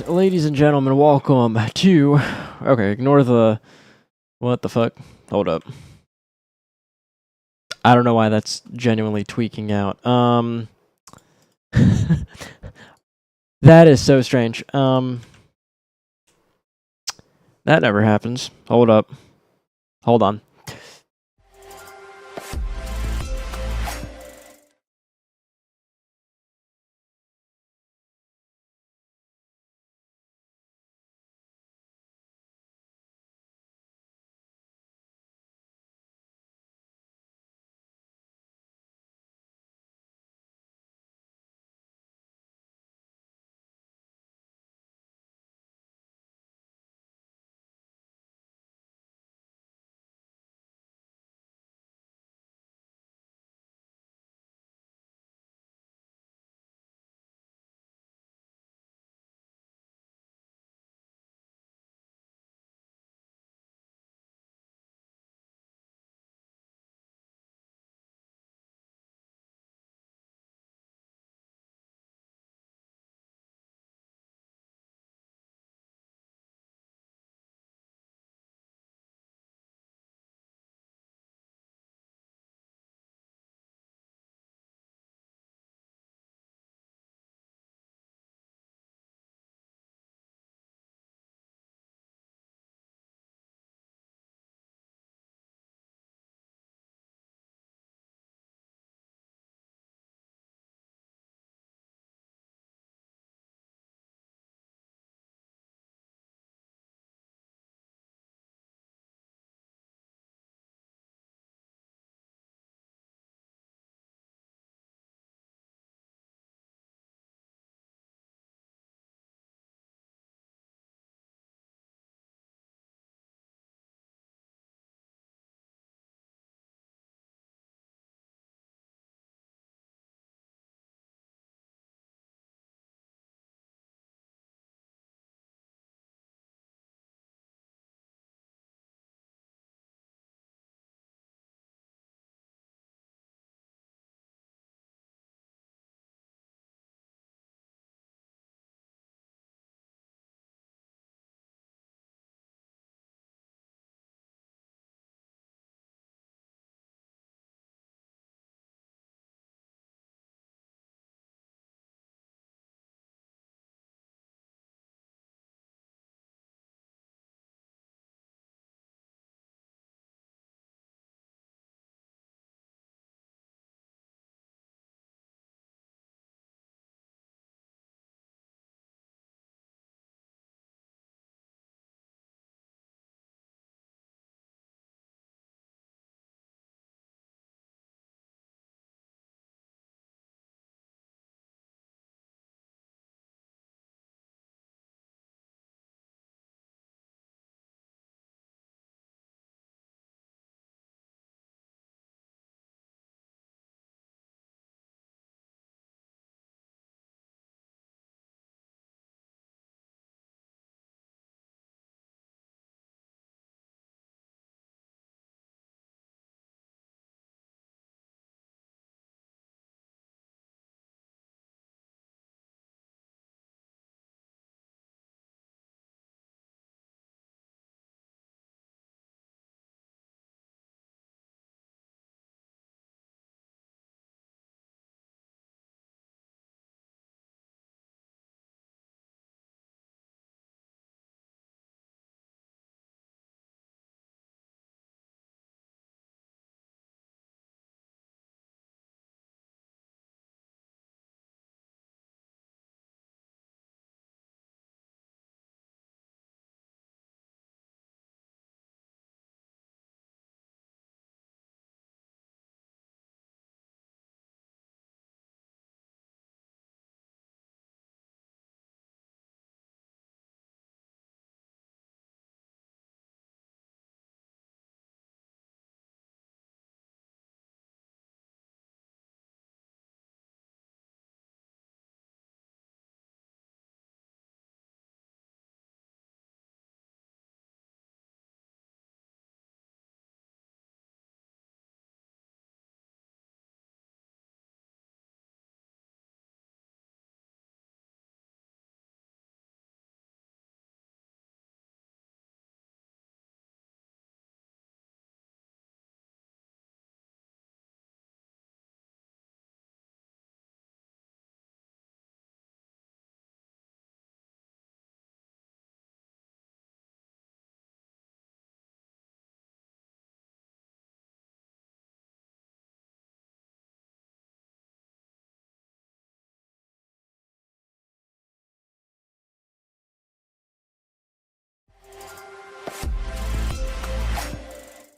ladies and gentlemen, welcome to... Okay, ignore the... What the fuck? Hold up. I don't know why that's genuinely tweaking out. That is so strange. That never happens. Hold up. Hold on.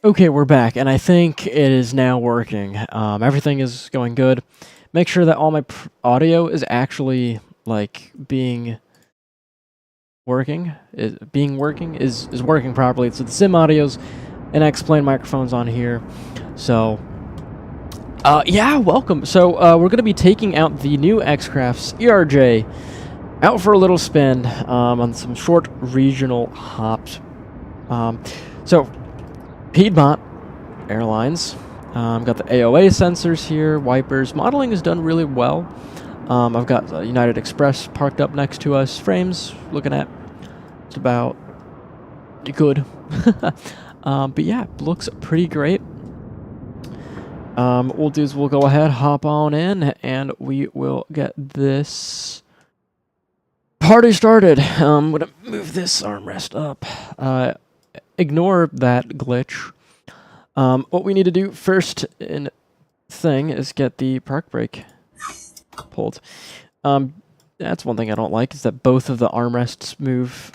Okay, we're back, and I think it is now working. Everything is going good. Make sure that all my audio is actually like being working properly. So the sim audios and X-Plane microphones on here. So yeah, welcome. So we're going to be taking out the new Xcrafts ERJ out for a little spin on some short regional hops. So Piedmont Airlines, got the AOA sensors here, wipers. Modeling is done really well. I've got United Express parked up next to us. Frames looking at just about good. But yeah, looks pretty great. What we'll do is we'll go ahead, hop on in, and we will get this party started. I'm going to move this armrest up. Ignore that glitch. What we need to do first is get the park brake pulled. That's one thing I don't like, is that both of the armrests move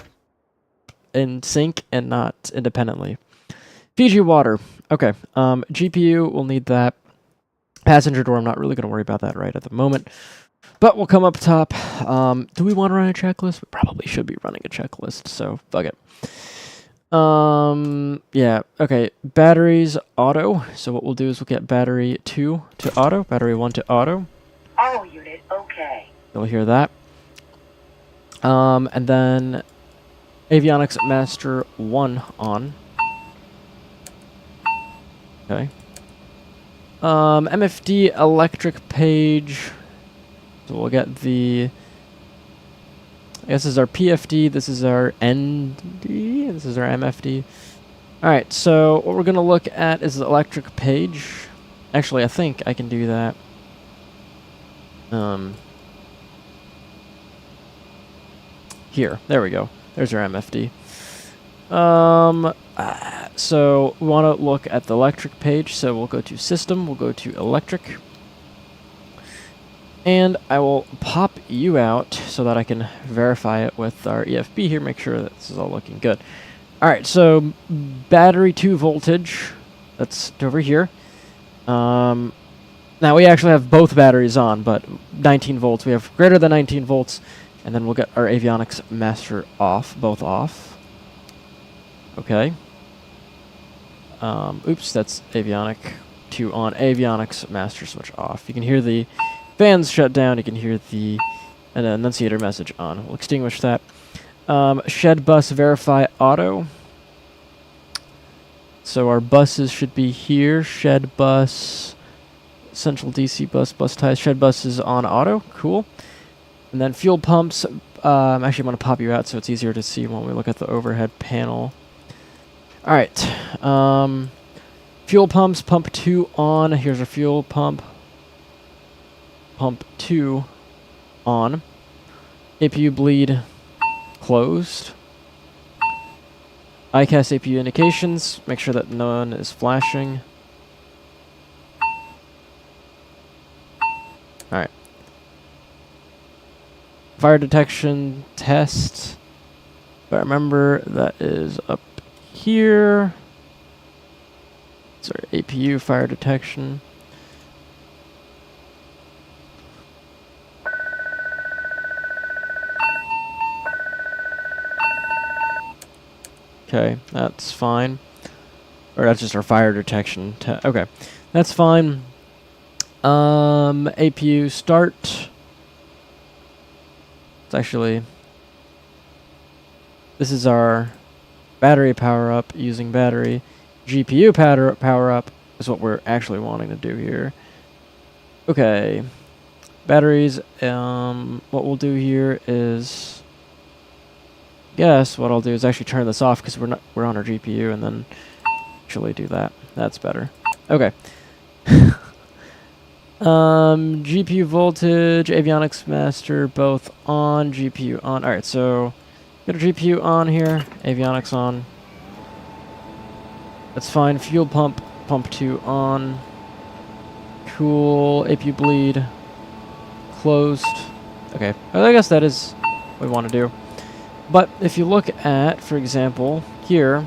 in sync and not independently. Fiji water. Okay. GPU, we'll need that. Passenger door, I'm not really going to worry about that right at the moment. But we'll come up top. Do we want to run a checklist? We probably should be running a checklist, so fuck it. Yeah, okay, batteries, auto. So what we'll do is we'll get battery 2 to auto, battery 1 to auto. Auto unit, okay. You'll hear that. And then avionics master 1 on. Okay. MFD electric page. So we'll get the... I guess this is our PFD, this is our ND, this is our MFD. Alright, so what we're going to look at is the electric page. Actually, I think I can do that. Here, there we go. There's our MFD. So we want to look at the electric page, so we'll go to System, we'll go to Electric. And I will pop you out so that I can verify it with our EFB here, make sure that this is all looking good. Alright, so battery 2 voltage, that's over here. Now we actually have both batteries on, but 19 volts. We have greater than 19 volts, and then we'll get our avionics master off, both off. Okay. Oops, that's avionic 2 on, avionics master switch off. You can hear the fans shut down, you can hear the annunciator message on. We'll extinguish that. Shed bus verify auto. So our buses should be here. Shed bus, central DC bus, bus ties. Shed bus is on auto. Cool. And then fuel pumps. Actually, I'm going to pop you out so it's easier to see when we look at the overhead panel. Alright. Fuel pumps, pump 2 on. Here's our fuel pump. Pump 2 on. APU bleed closed. ICAS APU indications. Make sure that none is flashing. Alright. Fire detection test. But remember, that is up here. Sorry, APU fire detection. Okay, that's fine. Or that's just our fire detection. Okay, that's fine. APU start. It's actually... This is our battery power up using battery. GPU power up is what we're actually wanting to do here. Okay. Batteries, what we'll do here is... Guess what I'll do is actually turn this off because we're on our GPU, and then actually do that. That's better. Okay. GPU voltage, avionics master, both on, GPU on. Alright, so got a GPU on here, avionics on. That's fine. Fuel pump, pump 2 on. Cool. APU bleed closed. Okay, I guess that is what we want to do. But if you look at, for example, here,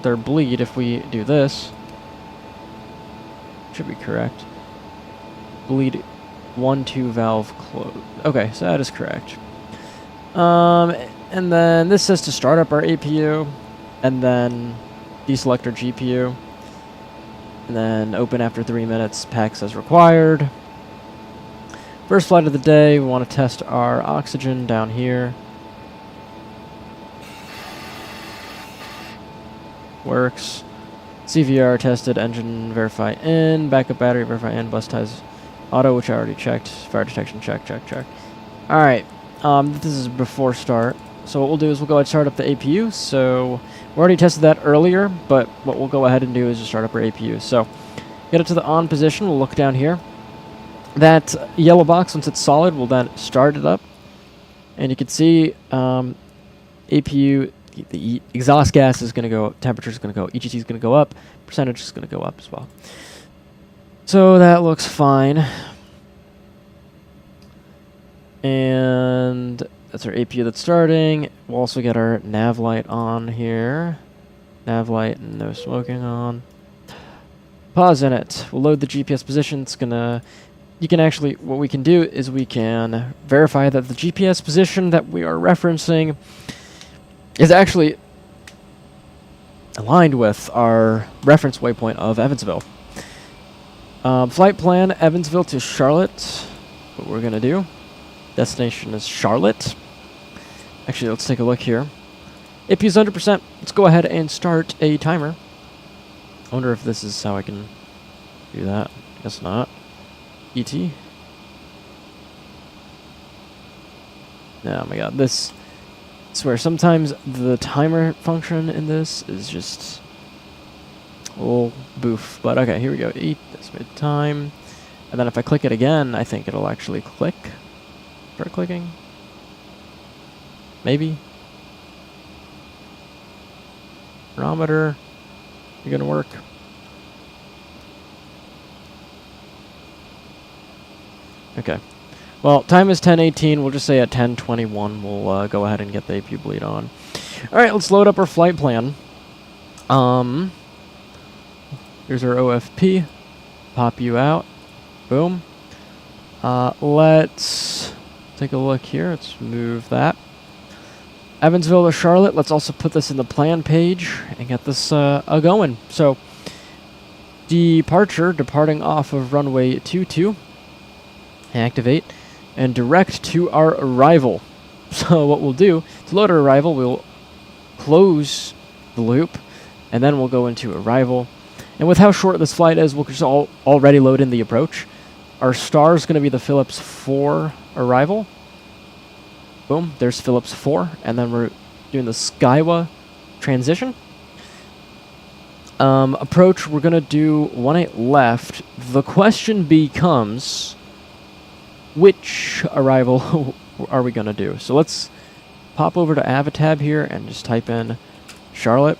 their bleed if we do this. Should be correct. Bleed 1-2 valve close. Okay, so that is correct. And then this says to start up our APU, and then deselect our GPU, and then open after 3 minutes, packs as required. First flight of the day, we want to test our oxygen down here. Works. CVR tested, engine verify in, backup battery verify in, bus ties auto, which I already checked, fire detection check. Alright, this is before start. So what we'll do is we'll go ahead and start up the APU. So we already tested that earlier, but what we'll go ahead and do is just start up our APU. So get it to the on position, we'll look down here. That yellow box, once it's solid, we'll then start it up. And you can see APU, the exhaust gas is going to go, temperature is going to go, EGT is going to go up, percentage is going to go up as well. So that looks fine. And that's our APU that's starting. We'll also get our nav light on here. Nav light, no smoking on. Pause in it. We'll load the GPS position. It's gonna... You can actually... What we can do is we can verify that the GPS position that we are referencing is actually aligned with our reference waypoint of Evansville. Flight plan, Evansville to Charlotte. What we're gonna do. Destination is Charlotte. Actually, let's take a look here. APU's 100%. Let's go ahead and start a timer. I wonder if this is how I can do that. Guess not. ET. Oh my god, this... I swear, sometimes the timer function in this is just a little boof. But okay, here we go. Estimated time. And then if I click it again, I think it'll actually click. Start clicking. Maybe. Barometer. You gonna work? Okay. Well, time is 10:18. We'll just say at 10:21 we'll go ahead and get the APU bleed on. All right, let's load up our flight plan. Here's our OFP. Pop you out. Boom. Let's take a look here. Let's move that. Evansville to Charlotte. Let's also put this in the plan page and get this going. So, departing off of runway 22. Activate. And direct to our arrival. So what we'll do, to load our arrival, we'll close the loop, and then we'll go into arrival. And with how short this flight is, we'll just already load in the approach. Our star is going to be the Phillips 4 arrival. Boom, there's Phillips 4, and then we're doing the Skywa transition. Approach, we're going to do 18 left. The question becomes... which arrival are we going to do? So let's pop over to Avatab here and just type in Charlotte.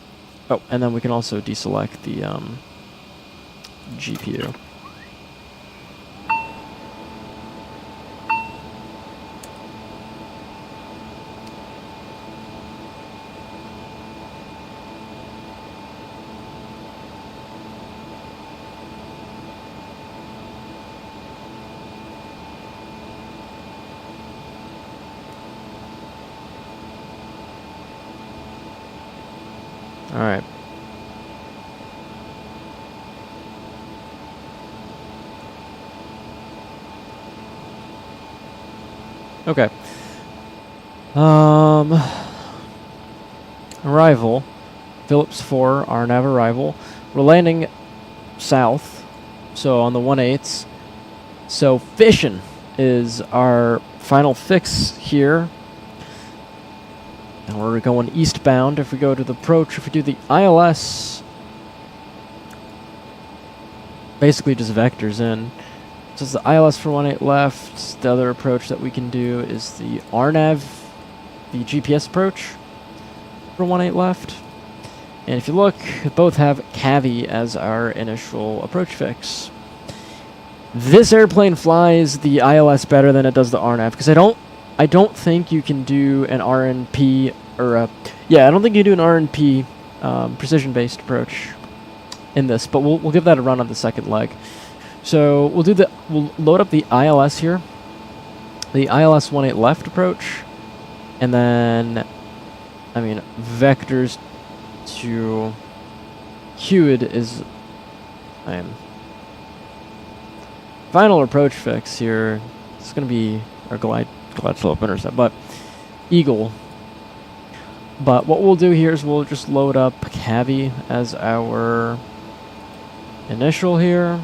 Oh, and then we can also deselect the GPU. Alright. Okay. Arrival. Phillips 4, our nav arrival. We're landing south, so on the 1/8. So Fission is our final fix here. And we're going eastbound. If we go to the approach, if we do the ILS, basically just vectors in. So it's the ILS for 18 left. The other approach that we can do is the RNAV, the GPS approach for 18 left. And if you look, both have KEVV as our initial approach fix. This airplane flies the ILS better than it does the RNAV, because I don't think you can do an RNP or a... Yeah, I don't think you do an RNP precision-based approach in this, but we'll give that a run on the second leg. So we'll load up the ILS here, the ILS 18 left approach, and then, I mean, vectors to queued is, final approach fix here. It's gonna be our glide slope intercept, but Eagle. But what we'll do here is we'll just load up KEVV as our initial here.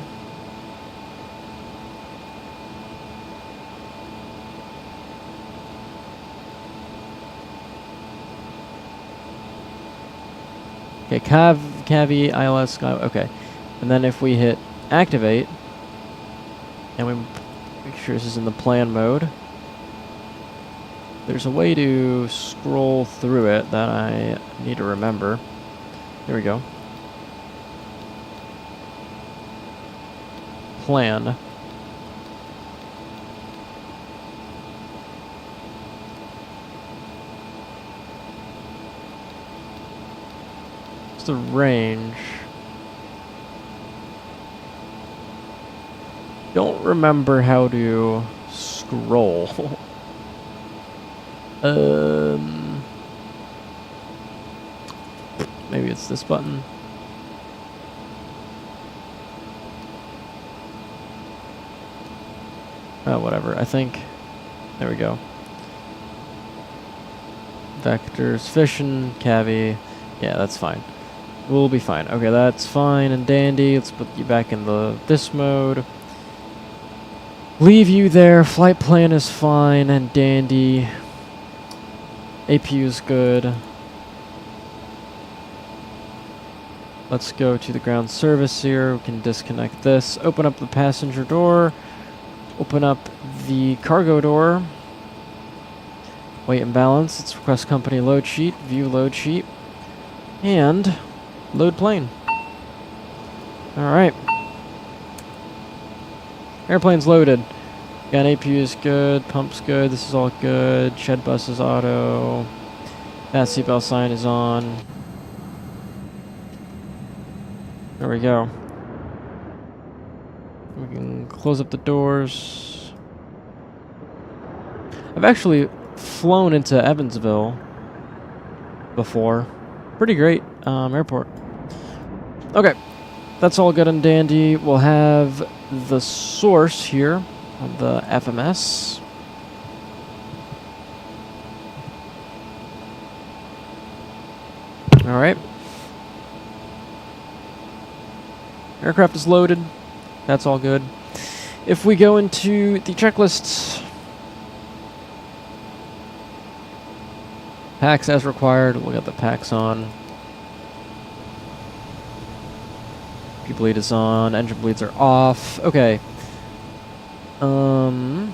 Okay, KEVV, ILS, Sky, okay. And then if we hit activate, and we make sure this is in the plan mode, there's a way to scroll through it that I need to remember. Here we go. Plan. What's the range? Don't remember how to scroll. Maybe it's this button. Oh, whatever. I think. There we go. Vectors, fission, KEVV. Yeah, that's fine. We'll be fine. Okay, that's fine and dandy. Let's put you back in this mode. Leave you there. Flight plan is fine and dandy. APU is good. Let's go to the ground service here. We can disconnect this. Open up the passenger door. Open up the cargo door. Weight and balance. Let's request company load sheet. View load sheet. And load plane. Alright. Airplane's loaded. Got APU is good, pump's good, this is all good, shed bus is auto, that seatbelt sign is on. There we go. We can close up the doors. I've actually flown into Evansville before. Pretty great airport. Okay, that's all good and dandy. We'll have the source here on the FMS. All right. Aircraft is loaded. That's all good. If we go into the checklists, packs as required. We'll get the packs on. Bleed is on. Engine bleeds are off. Okay. Oh,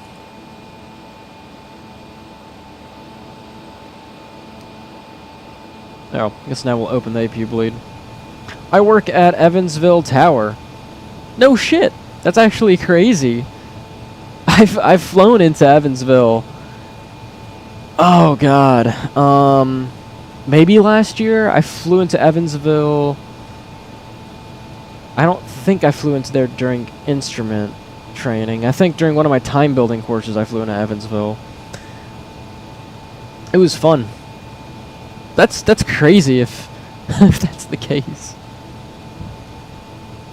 I guess now we'll open the APU bleed. I work at Evansville Tower. No shit. That's actually crazy. I've flown into Evansville. Oh god. Maybe last year I flew into Evansville. I don't think I flew into there during instrument training. I think during one of my time building courses I flew into Evansville. It was fun. That's crazy if if that's the case.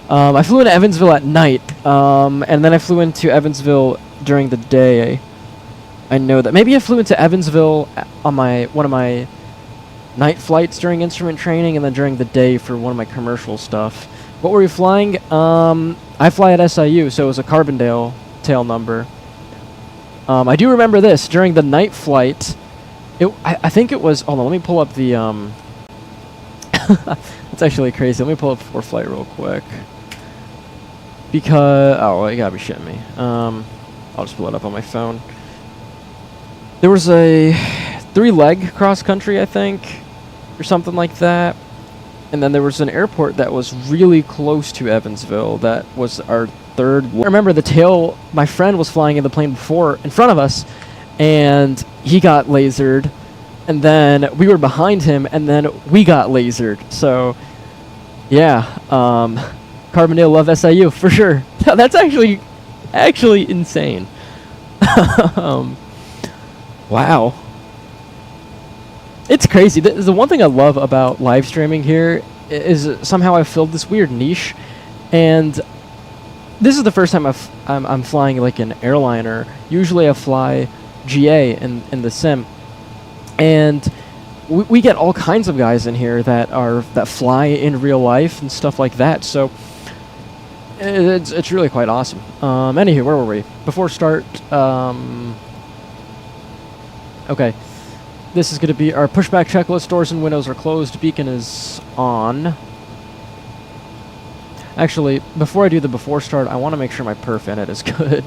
I flew into Evansville at night, and then I flew into Evansville during the day. I know that. Maybe I flew into Evansville on one of my night flights during instrument training, and then during the day for one of my commercial stuff. What were you flying? I fly at SIU, so it was a Carbondale tail number. I do remember this. During the night flight, I think it was... Hold on, let me pull up the... It's actually crazy. Let me pull up ForeFlight real quick. Because... Oh, you gotta be shitting me. I'll just pull it up on my phone. There was a 3-leg cross-country, I think, or something like that. And then there was an airport that was really close to Evansville. That was our third. I remember the tail. My friend was flying in the plane before, in front of us, and he got lasered. and then we were behind him, and then we got lasered. So, yeah, Carbondale love SIU for sure. That's actually insane. Wow. It's crazy. The one thing I love about live streaming here is somehow I've filled this weird niche, and this is the first time I'm flying like an airliner. Usually I fly GA in the sim, and we get all kinds of guys in here that fly in real life and stuff like that. So it's really quite awesome. Anywho, where were we before start? Okay. This is going to be our pushback checklist. Doors and windows are closed. Beacon is on. Actually, before I do the before start, I want to make sure my perf in it is good.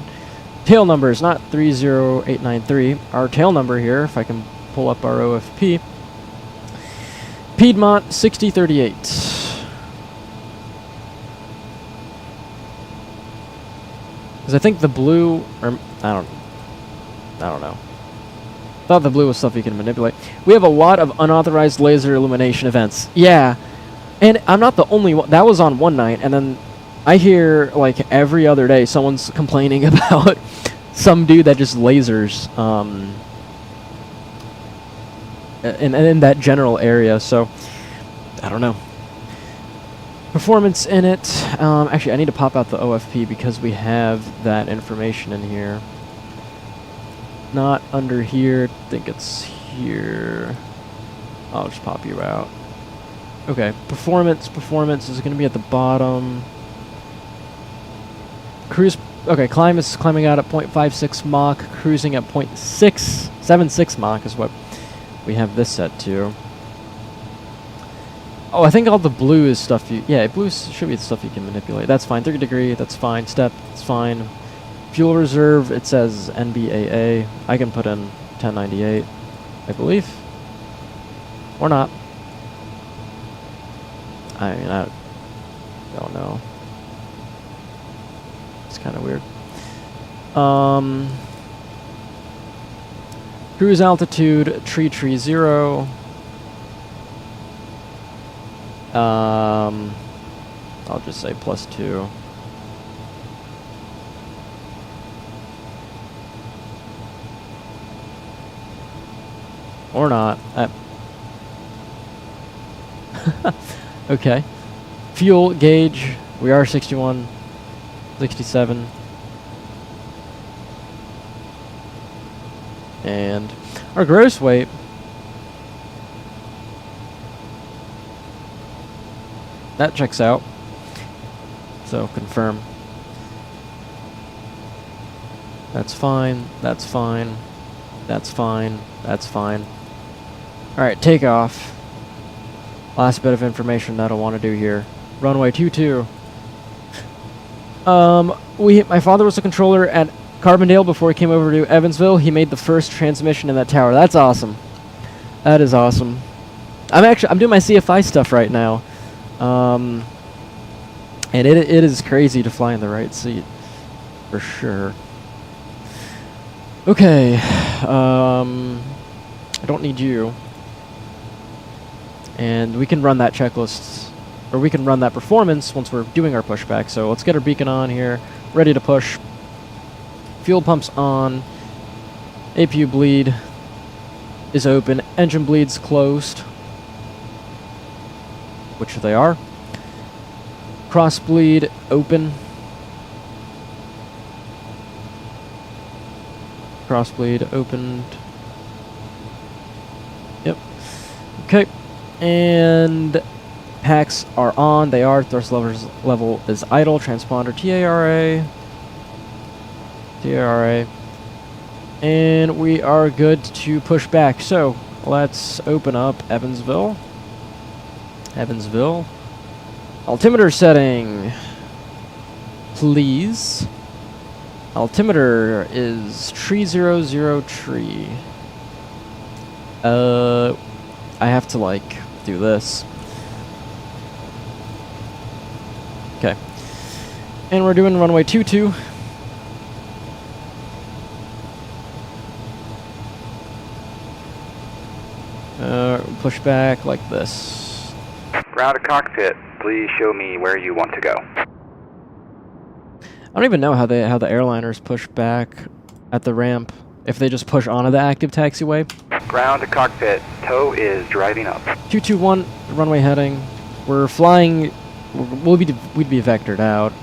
Tail number is not 30893. Our tail number here, if I can pull up our OFP. Piedmont 6038. Because I think the blue, or I don't know. Thought the blue was stuff you can manipulate. We have a lot of unauthorized laser illumination events. Yeah. And I'm not the only one. That was on one night, and then I hear, like, every other day someone's complaining about some dude that just lasers in that general area, so I don't know. Performance in it. Actually, I need to pop out the OFP because we have that information in here. Not under here. I think it's here. I'll just pop you out. Okay, performance is going to be at the bottom. Cruise. Okay, climb is climbing out at 0.56 Mach. Cruising at 0.676 Mach is what we have this set to. Oh, I think all the blue is stuff you... Yeah, blue should be the stuff you can manipulate. That's fine. 30 degree, that's fine. Step, that's fine. Fuel reserve, it says NBAA. I can put in 1098, I believe. Or not. I mean, I don't know. It's kind of weird. Cruise altitude, tree 0. I'll just say +2. Or not. Okay. Fuel gauge, we are 61, 67. And our gross weight, that checks out. So confirm. That's fine, that's fine, that's fine, that's fine. Alright, takeoff. Last bit of information that I want to do here. Runway 22. My father was a controller at Carbondale before he came over to Evansville. He made the first transmission in that tower. That's awesome. That is awesome. I'm doing my CFI stuff right now. And it is crazy to fly in the right seat. For sure. Okay. I don't need you. And we can run that checklist, or we can run that performance once we're doing our pushback. So let's get our beacon on here, ready to push. Fuel pumps on. APU bleed is open. Engine bleeds closed, which they are. Cross bleed open. Cross bleed opened. Yep. Okay. And packs are on. They are. Thrust level is idle. Transponder TARA. TARA. And we are good to push back. So let's open up Evansville. Evansville. Altimeter setting. Please. Altimeter is tree 00 tree. I have to like do this. Okay. And we're doing runway 22. and push back like this. Ground to cockpit. Please show me where you want to go. I don't even know how the airliners push back at the ramp. If they just push onto the active taxiway. Ground to cockpit. Tow is driving up. 221 runway heading. We're flying. We'd be vectored out.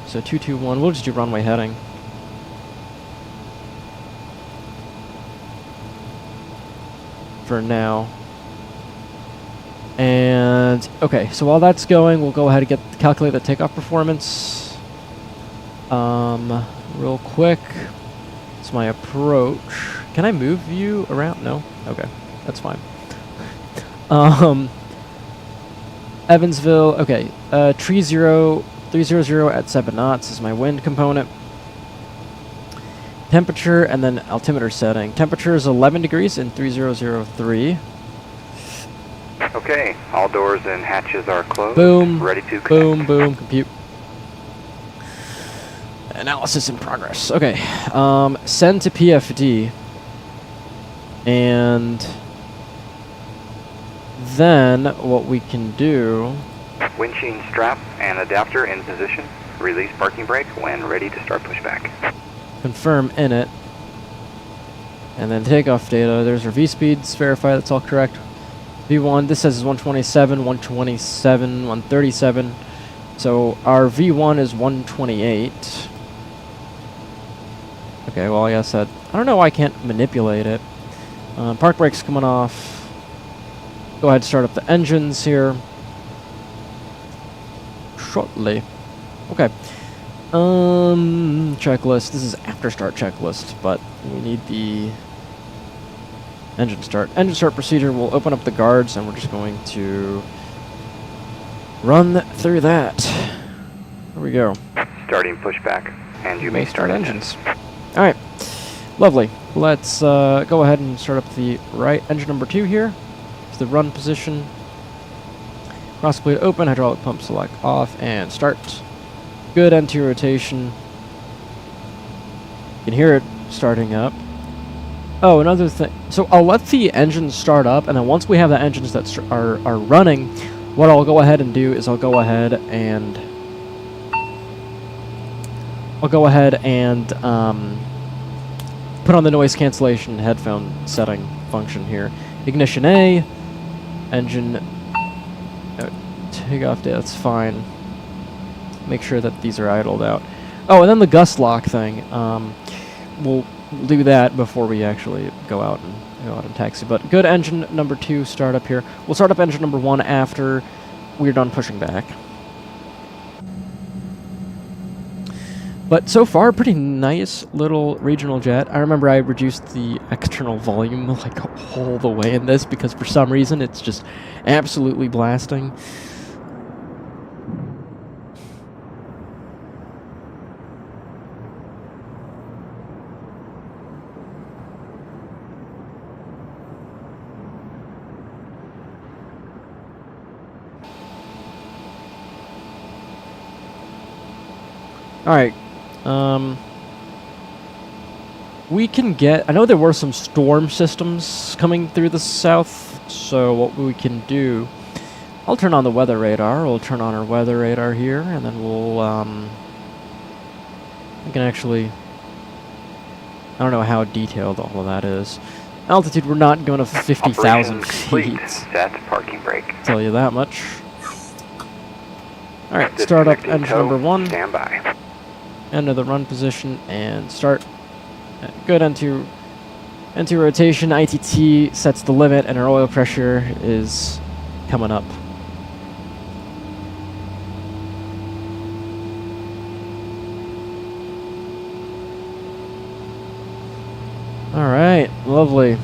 So 221. We'll just do runway heading. For now. And okay, so while that's going, we'll go ahead and calculate the takeoff performance. Real quick. It's my approach. Can I move you around? No? Okay, that's fine. Evansville, okay. 300 at 7 knots is my wind component. Temperature and then altimeter setting. Temperature is 11 degrees in 3003. Okay, all doors and hatches are closed. Boom. Ready to connect. Boom, boom, compute. Analysis in progress. Okay, send to PFD. And then what we can do... Windshield strap and adapter in position. Release parking brake when ready to start pushback. Confirm in it. And then takeoff data. There's our V-speeds. Verify that's all correct. V1, this says is 127, 127, 137. So our V1 is 128. Okay, well I guess that... I don't know why I can't manipulate it. Park brake's coming off. Go ahead and start up the engines here. Shortly. Okay. Checklist. This is after start checklist, but we need the engine start. Engine start procedure. We'll open up the guards, and we're just going to run through that. Here we go. Starting pushback, and you may start engines. All right. Lovely. Let's go ahead and start up the right engine number 2 here. It's the run position. Cross blade open, hydraulic pump select off, and start. Good anti rotation. You can hear it starting up. Oh, another thing. So I'll let the engines start up, and then once we have the engines that are running, what I'll go ahead and do is I'll go ahead and put on the noise cancellation headphone setting function here. Ignition A, engine takeoff day, that's fine. Make sure that these are idled out. Oh, and then the gust lock thing. We'll do that before we actually go out and taxi. But good engine number 2 start up here. We'll start up engine number 1 after we're done pushing back. But so far, pretty nice little regional jet. I remember I reduced the external volume like all the way in this because for some reason it's just absolutely blasting. Alright, we can get... I know there were some storm systems coming through the south, so what we can do... I'll turn on the weather radar. We'll turn on our weather radar here, and then we'll... we can actually... I don't know how detailed all of that is. Altitude, we're not going to 50,000 feet. Set parking brake. Tell you that much. Alright, start up engine number 1. Stand by. End of the run position and start. Good anti-rotation. ITT sets the limit and our oil pressure is coming up. Alright, lovely.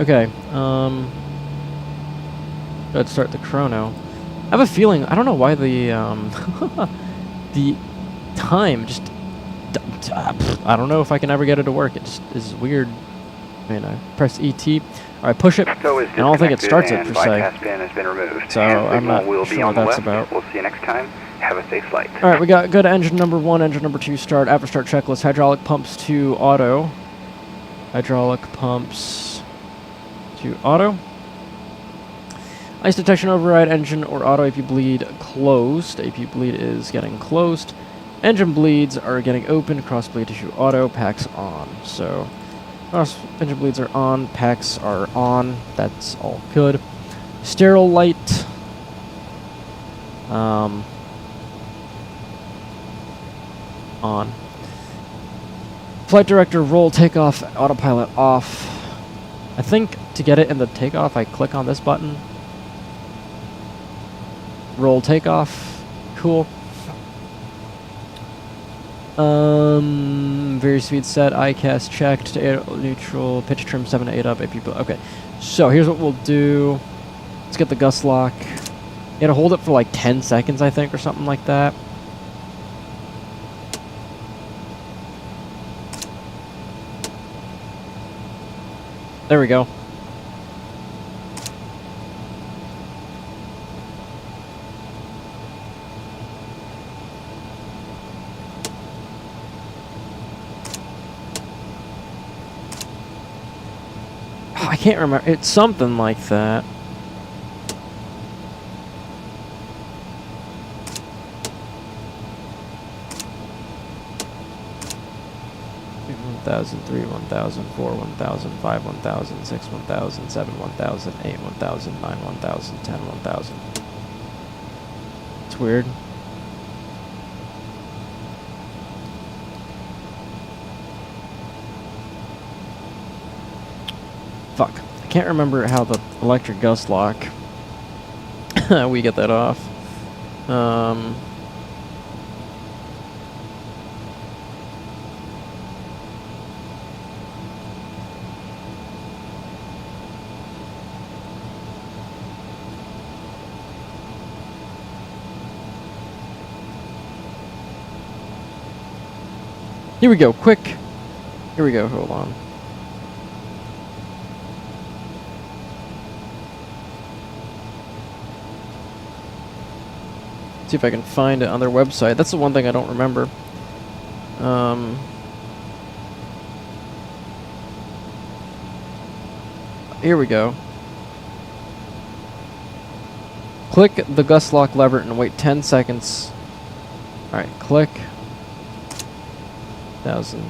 Okay, let's start the chrono. I have a feeling, I don't know why the the time just... I don't know if I can ever get it to work. It just is weird. I mean, I press ET, or I push it, So and I don't think it starts it, per se. bypass pin has been removed. So And I'm not signal will be sure on what the that's left. about. We'll see you next time. Have a safe flight. Alright, we got good engine number 1, engine number 2 start, after start checklist, hydraulic pumps to auto. Hydraulic pumps to auto. Ice detection override, engine or auto AP bleed closed. AP bleed is getting closed. Engine bleeds are getting opened. Cross bleed tissue auto. Packs on. So cross engine bleeds are on. Packs are on. That's all good. Sterile light. On. Flight director roll takeoff autopilot off. I think to get it in the takeoff, I click on this button. Roll takeoff. Cool. Very speed set. ICAS checked. Neutral. Pitch trim 7 to 8 up. AP. Okay. So here's what we'll do. Let's get the gust lock. You gotta hold it for like 10 seconds, I think, or something like that. There we go. Oh, I can't remember. It's something like that. $1,000, $3,000, $1,000, $4,000, $1,000, $5,000, $1,000, $6,000, $1,000, $7,000, $1,000, $8,000, $1,000, $9,000, $1,000, $10,000, $1,000. It's weird. Fuck. I can't remember how the electric gust lock we get that off. Here we go, quick. Here we go, hold on. See if I can find it on their website. That's the one thing I don't remember. Here we go. Click the gust lock lever and wait 10 seconds. Alright, click. 1,000.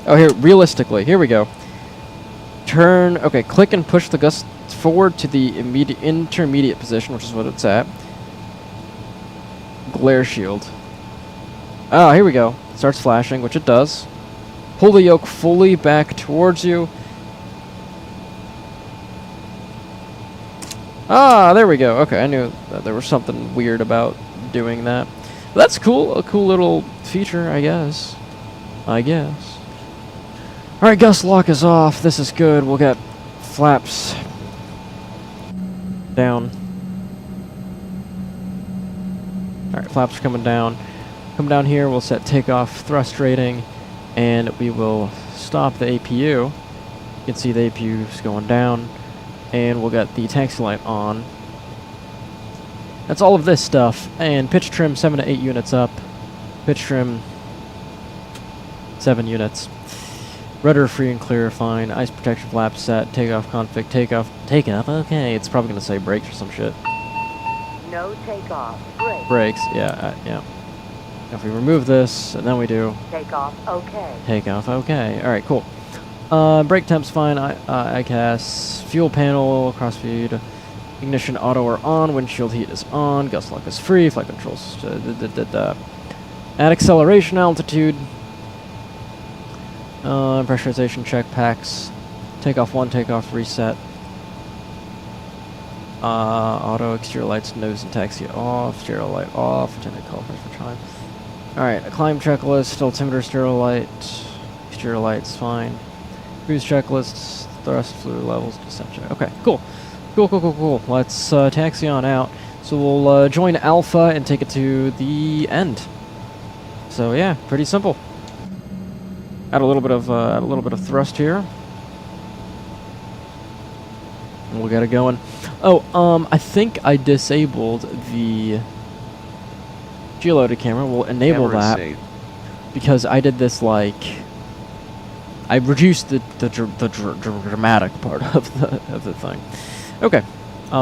Oh, here, realistically, here we go. Turn, okay, click and push the gust forward to the intermediate position, which is what it's at. Glare shield. Ah, here we go. It starts flashing, which it does. Pull the yoke fully back towards you. Ah, there we go. Okay, I knew that there was something weird about doing that. But that's cool. A cool little feature, I guess. Alright, gust lock is off. This is good. We'll get flaps down. Alright, flaps are coming down. Come down here, we'll set takeoff thrust rating, and we will stop the APU. You can see the APU is going down. And we'll get the taxi light on. That's all of this stuff. And pitch trim 7 to 8 units up. Pitch trim 7 units. Rudder free and clear, fine. Ice protection flap set. Takeoff config. Takeoff. Okay, it's probably gonna say brakes or some shit. No takeoff. Brakes. Brakes. Yeah. Yeah. If we remove this, and then we do Takeoff. Okay. takeoff. Okay. All right. Cool. Brake temp's fine. ICAS. Fuel panel. Crossfeed. Ignition auto are on. Windshield heat is on. Gust lock is free. Flight controls. Add acceleration altitude. Pressurization check packs. Takeoff 1. Takeoff reset. Auto exterior lights, nose and taxi off. Stereo light off. Attendant call for time. Alright, a climb checklist. Altimeter stereo light. Exterior lights fine. Cruise checklist, thrust, fluid levels, descent check. Okay, cool. Cool. Let's taxi on out. So we'll join Alpha and take it to the end. So yeah, pretty simple. Add a little bit of thrust here. And we'll get it going. Oh, I think I disabled the G-loaded camera. We'll enable that because I did this like I reduced the dramatic part of the thing. Okay,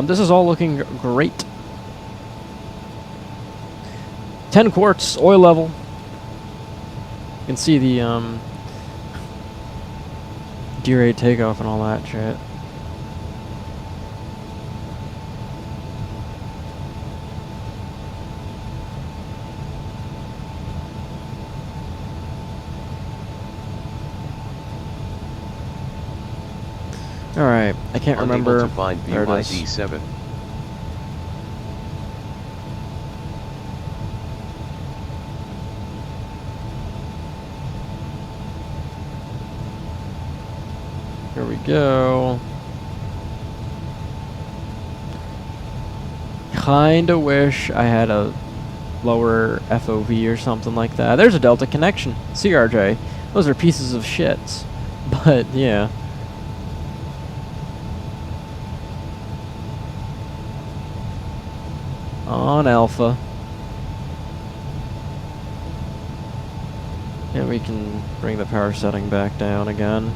this is all looking great. 10 quarts oil level. You can see the D-rate takeoff and all that shit. Alright, I can't remember. To find there it is. BYD7. Here we go. Kinda wish I had a lower FOV or something like that. There's a Delta connection. CRJ. Those are pieces of shit. But, yeah. On alpha. And we can bring the power setting back down again.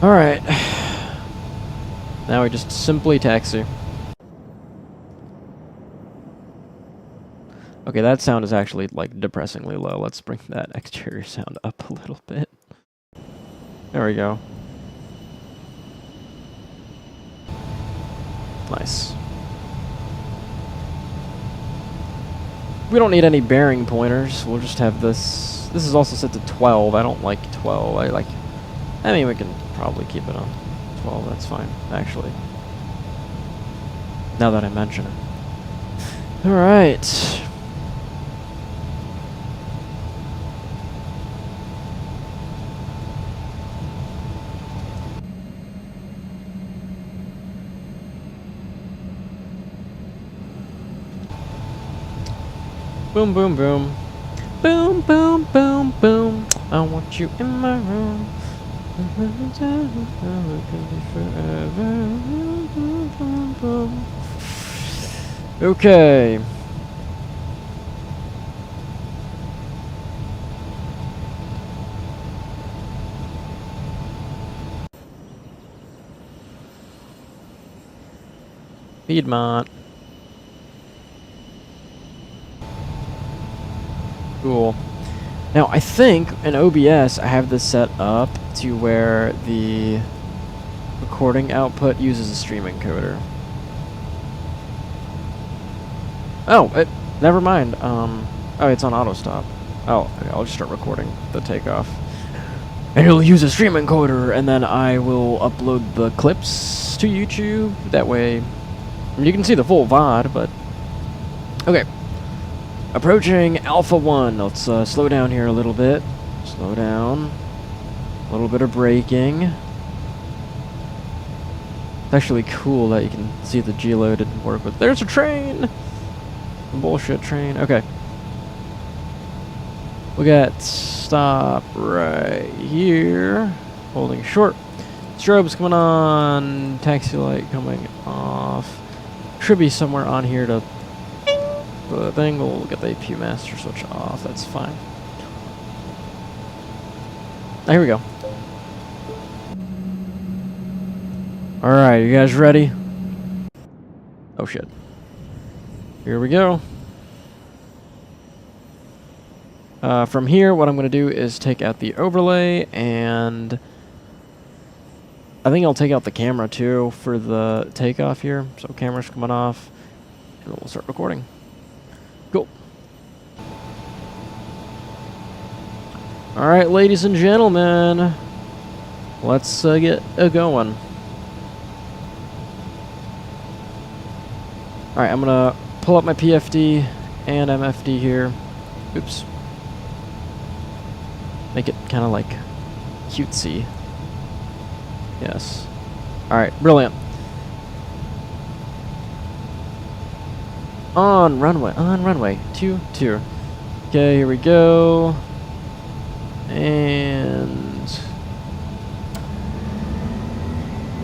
Alright. Now we just simply taxi. Okay, that sound is actually like depressingly low. Let's bring that exterior sound up a little bit. There we go. Nice. We don't need any bearing pointers. We'll just have this. This is also set to 12. I don't like 12. I mean, we can probably keep it on 12. That's fine, actually. Now that I mention it. Alright. Boom, boom, boom. Boom, boom, boom, boom. I want you in my room. Okay. Piedmont. Cool. Now, I think in OBS I have this set up to where the recording output uses a stream encoder. Oh, never mind. Oh, it's on auto stop. Oh, okay, I'll just start recording the takeoff. And it'll use a stream encoder, and then I will upload the clips to YouTube. That way, I mean, you can see the full VOD, but... Okay. Approaching Alpha 1. Let's slow down here a little bit. Slow down. A little bit of braking. It's actually cool that you can see the G-load didn't work with. There's a train! Bullshit train. Okay. We got stop right here. Holding short. Strobes coming on. Taxi light coming off. Should be somewhere on here to... The thing will get the APU master switch off. That's fine. Here we go. Alright, you guys ready? Oh shit. Here we go. From here, what I'm going to do is take out the overlay, and I think I'll take out the camera too for the takeoff here. So camera's coming off, and we'll start recording. Cool. Alright, ladies and gentlemen, let's get going. Alright, I'm going to pull up my PFD and MFD here. Oops. Make it kind of like cutesy. Yes. Alright, brilliant. On runway, 22. Okay, here we go. And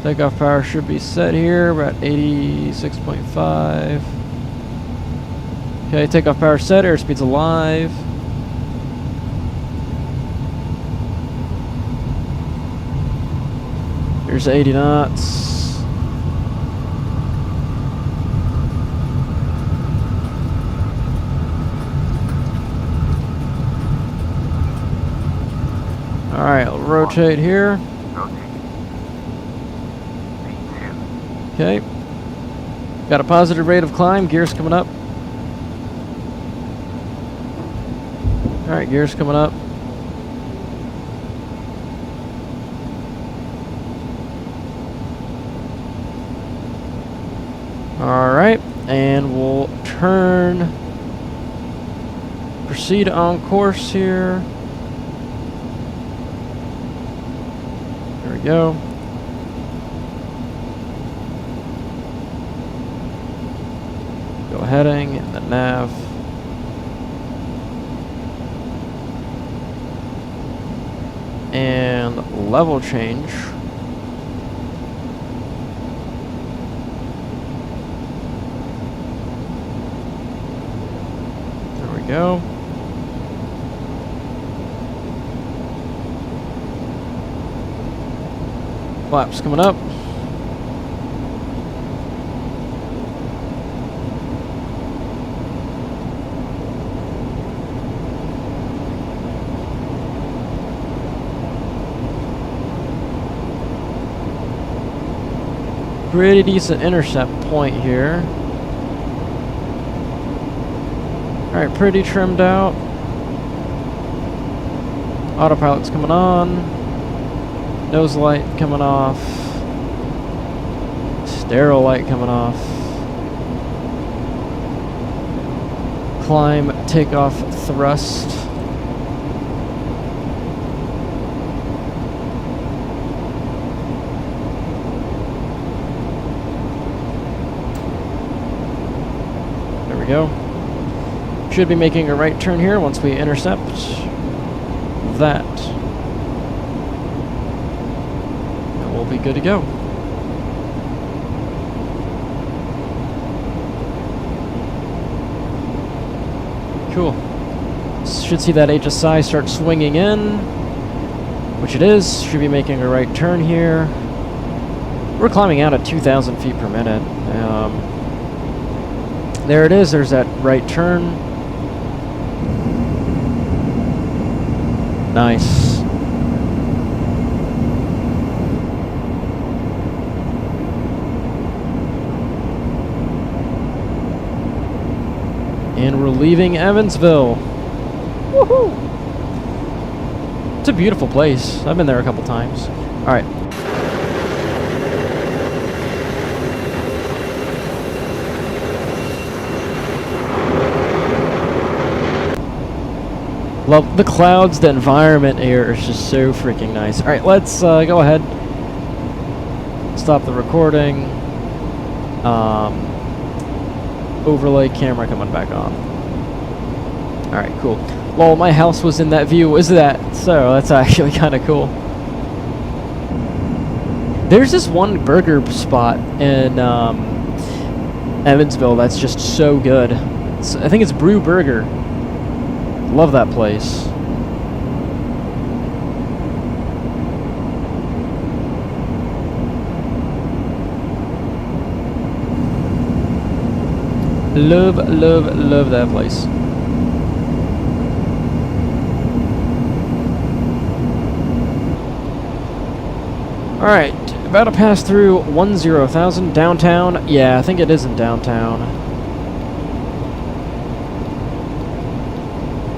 Takeoff power should be set here. We're at 86.5. Okay, takeoff power set. Airspeed's alive. Here's 80 knots. Alright, I'll rotate here. Okay. Got a positive rate of climb. Gears coming up. Alright, gears coming up. Alright, and we'll turn. Proceed on course here. There we go. Go heading and the nav. And level change. There we go. Flaps coming up. Pretty decent intercept point here. Alright, pretty trimmed out. Autopilot's coming on. Nose light coming off. Stereo light coming off. Climb, takeoff, thrust. There we go. Should be making a right turn here once we intercept that. And we'll be good to go. Cool. Should see that HSI start swinging in, which it is. Should be making a right turn here. We're climbing out at 2,000 feet per minute. There it is. There's that right turn. Nice. And we're leaving Evansville. Woohoo! It's a beautiful place. I've been there a couple times. All right. Love the clouds, the environment here is just so freaking nice. All right, let's go ahead. Stop the recording. Overlay camera coming back on. All right, cool. Well, my house was in that view. Is that so? That's actually kind of cool. There's this one burger spot in Evansville that's just so good. I think it's Brew Burger. Love that place. Love, love, love that place. Alright, about to pass through 10,000 downtown. Yeah, I think it is in downtown.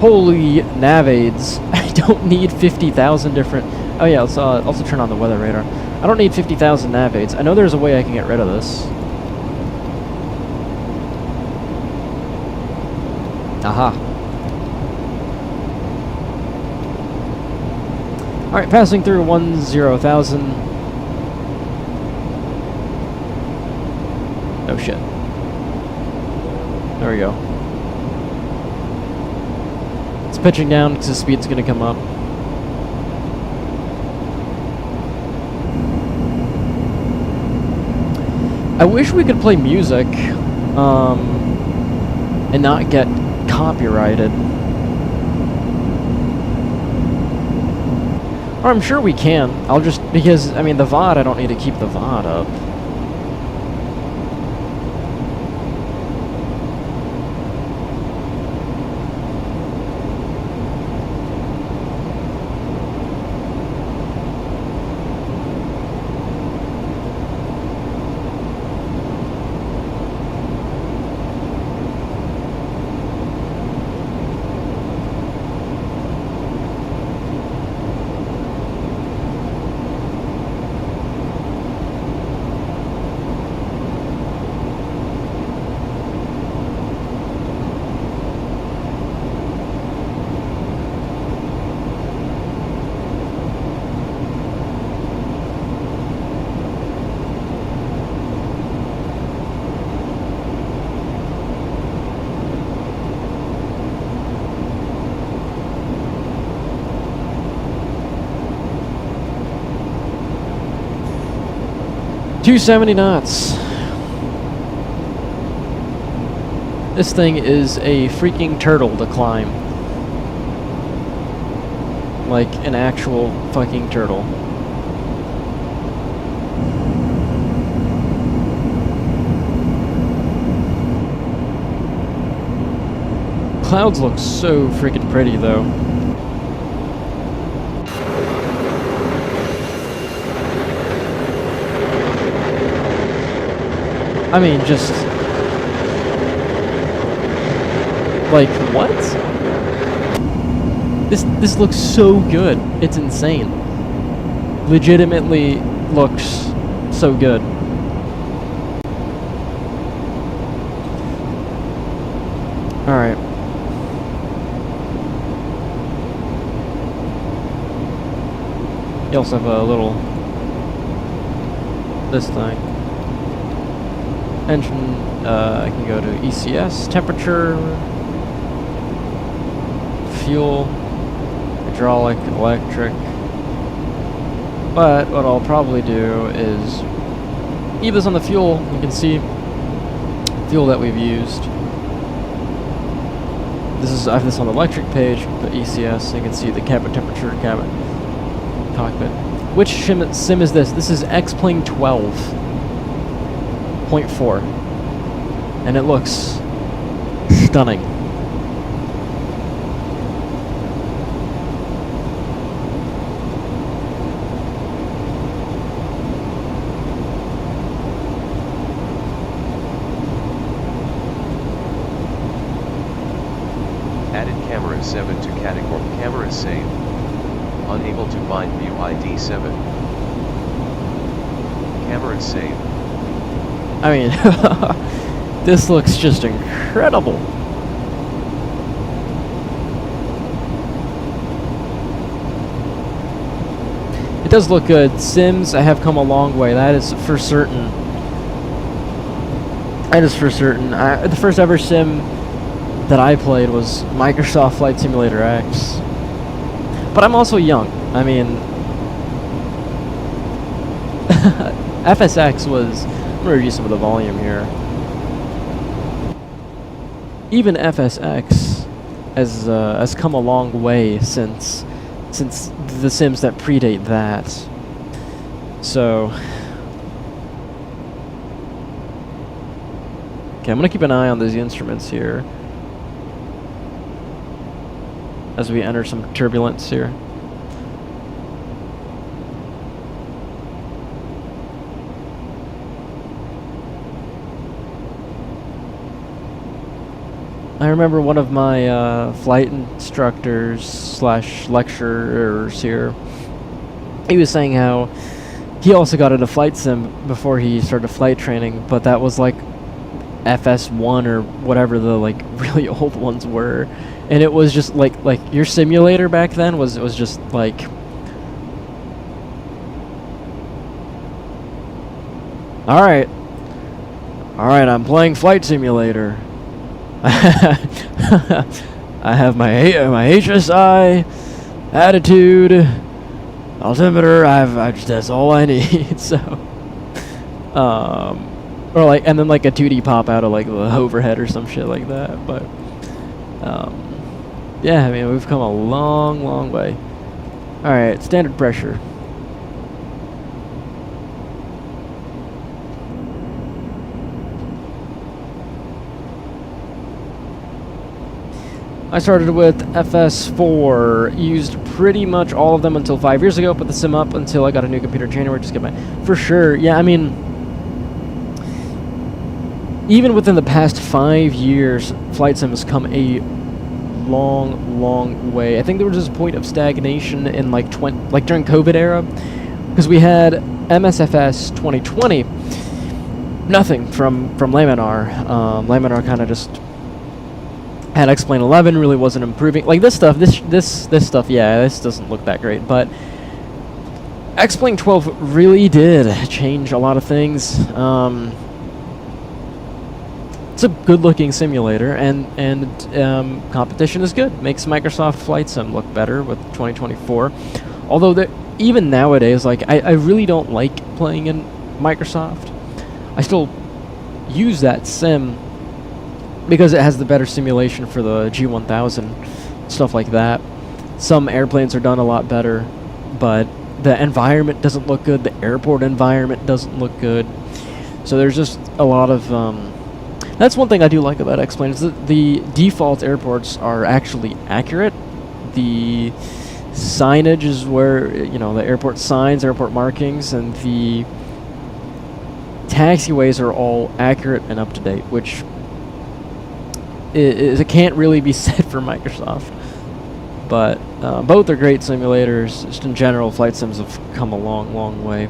Holy navades. I don't need 50,000 different... Oh yeah, let's also turn on the weather radar. I don't need 50,000 navades. I know there's a way I can get rid of this. Aha. Alright, passing through 10,000. Oh shit. There we go. Pitching down because the speed's going to come up. I wish we could play music, and not get copyrighted. Or I'm sure we can. I'll just, because, I mean, the VOD, I don't need to keep the VOD up. $270 knots. This thing is a freaking turtle to climb. Like an actual fucking turtle. Clouds look so freaking pretty though. I mean, just like what? This looks so good. It's insane. Legitimately looks so good. All right. You also have a little this thing. Engine, I can go to ECS, temperature, fuel, hydraulic, electric. But what I'll probably do is leave this on the fuel. You can see fuel that we've used. I have this on the electric page, the ECS, so you can see the cabin temperature, cabin cockpit. Which sim is this? This is X-Plane 12.4, and it looks stunning. Added camera 7 to category. Camera save. Unable to find view ID 7. Camera save. I mean, this looks just incredible. It does look good. Sims, I have come a long way. That is for certain. That is for certain. The first ever sim that I played was Microsoft Flight Simulator X. But I'm also young. I mean, FSX was... I'm going to reduce some of the volume here. Even FSX has come a long way since the Sims that predate that. So... Okay, I'm going to keep an eye on these instruments here as we enter some turbulence here. I remember one of my flight instructors slash lecturers here, he was saying how he also got into flight sim before he started flight training, but that was like FS1 or whatever the like really old ones were. And it was just like your simulator back then was just like all right, I'm playing flight simulator. I have my HSI, attitude, altimeter. That's all I need. So Or like, and then like a 2D pop out of like the overhead or some shit like that. But yeah, I mean, we've come a long, long way. All right, standard pressure. I started with FS4, used pretty much all of them until 5 years ago, put the sim up until I got a new computer in January, just get my... For sure, yeah, I mean... Even within the past 5 years, flight sim has come a long, long way. I think there was this point of stagnation in like during COVID era, because we had MSFS 2020, nothing from Laminar. Laminar kind of just... had X-Plane 11, really wasn't improving. Like this stuff, this stuff, yeah, this doesn't look that great. But X-Plane 12 really did change a lot of things. It's a good-looking simulator, and competition is good. Makes Microsoft Flight Sim look better with 2024. Although even nowadays, like I really don't like playing in Microsoft. I still use that sim because it has the better simulation for the G1000, stuff like that. Some airplanes are done a lot better, but the environment doesn't look good. The airport environment doesn't look good. So there's just a lot of... that's one thing I do like about X-Plane, is that the default airports are actually accurate. The signage is where, you know, the airport signs, airport markings, and the taxiways are all accurate and up to date, which... It can't really be said for Microsoft, but both are great simulators. Just in general, flight sims have come a long, long way.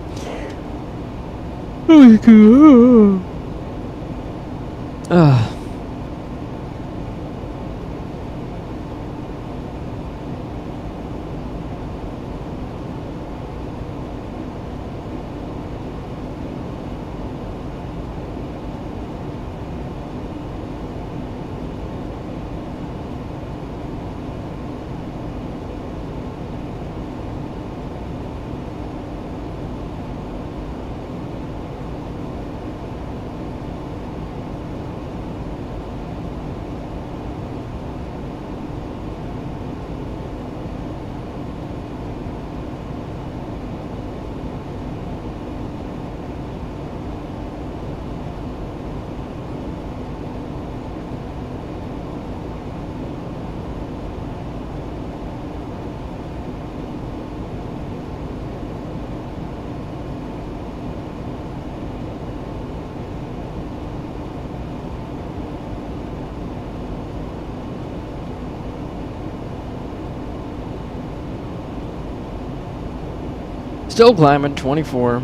Still climbing, 24.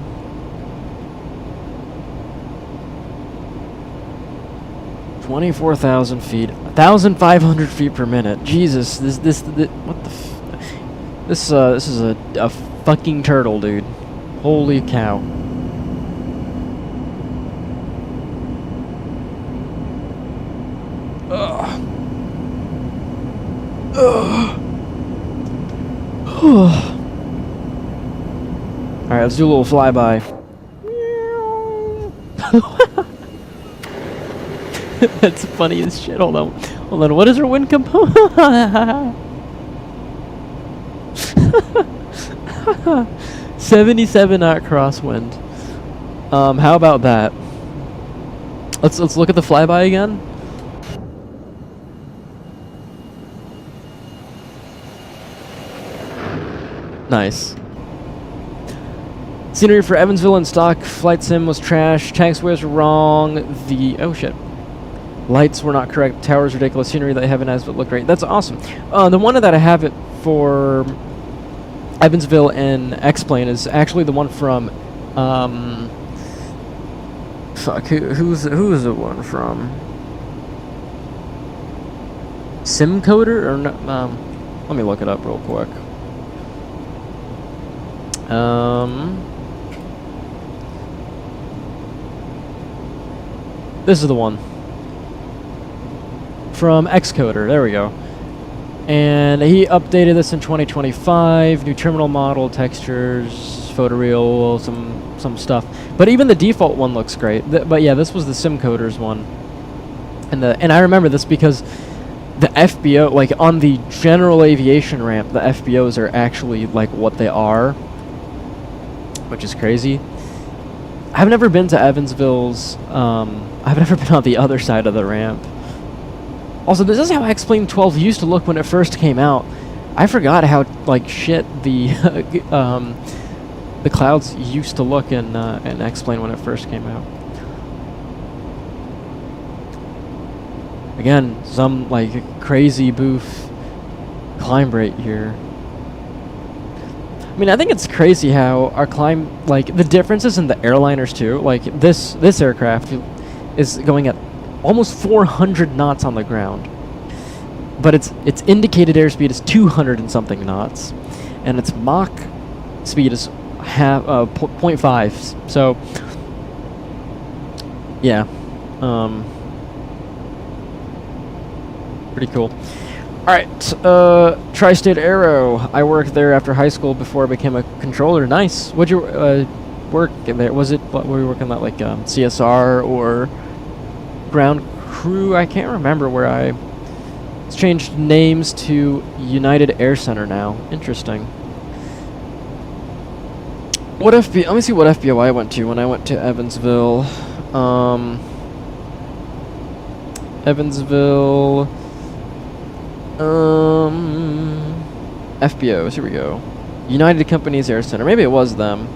$24,000 feet, 1,500 feet per minute. Jesus, this what the? This is a fucking turtle, dude. Holy cow. Ugh. Ugh. Alright, let's do a little flyby. That's funny as shit. Hold on. Hold on. What is our wind component? 77 knot crosswind. How about that? Let's look at the flyby again. Nice. Scenery for Evansville in stock. Flight sim was trash. Taxiways were wrong. Oh shit. Lights were not correct. Towers ridiculous. Scenery that I haven't as but look great. That's awesome. The one that I have it for Evansville and X-Plane is actually the one from fuck, who is the one from? SimCoder or no, let me look it up real quick. This is the one from Xcoder. There we go. And he updated this in 2025. New terminal model, textures. photoreal, some stuff. But even the default one looks great. But yeah, this was the SimCoders one. And I remember this because the FBO, like on the general aviation ramp, the FBOs are actually like what they are, which is crazy. I've never been to Evansville's. I've never been on the other side of the ramp. Also, this is how X-Plane 12 used to look when it first came out. I forgot how like shit the clouds used to look in X-Plane when it first came out. Again, some like crazy boof climb rate here. I mean, I think it's crazy how our climb, like the differences in the airliners too. Like this aircraft is going at almost 400 knots on the ground, but its indicated airspeed is 200 and something knots, and its Mach speed is 0.5. So yeah, pretty cool. Alright, Tri-State Aero. I worked there after high school before I became a controller. Nice. What'd you work in there? Was it, what were you working at, like CSR or ground crew? I can't remember where I... It's changed names to United Air Center now. Interesting. What FBO? Let me see what FBO I went to when I went to Evansville. Evansville... FBOs, here we go. United Companies Air Center. Maybe it was them.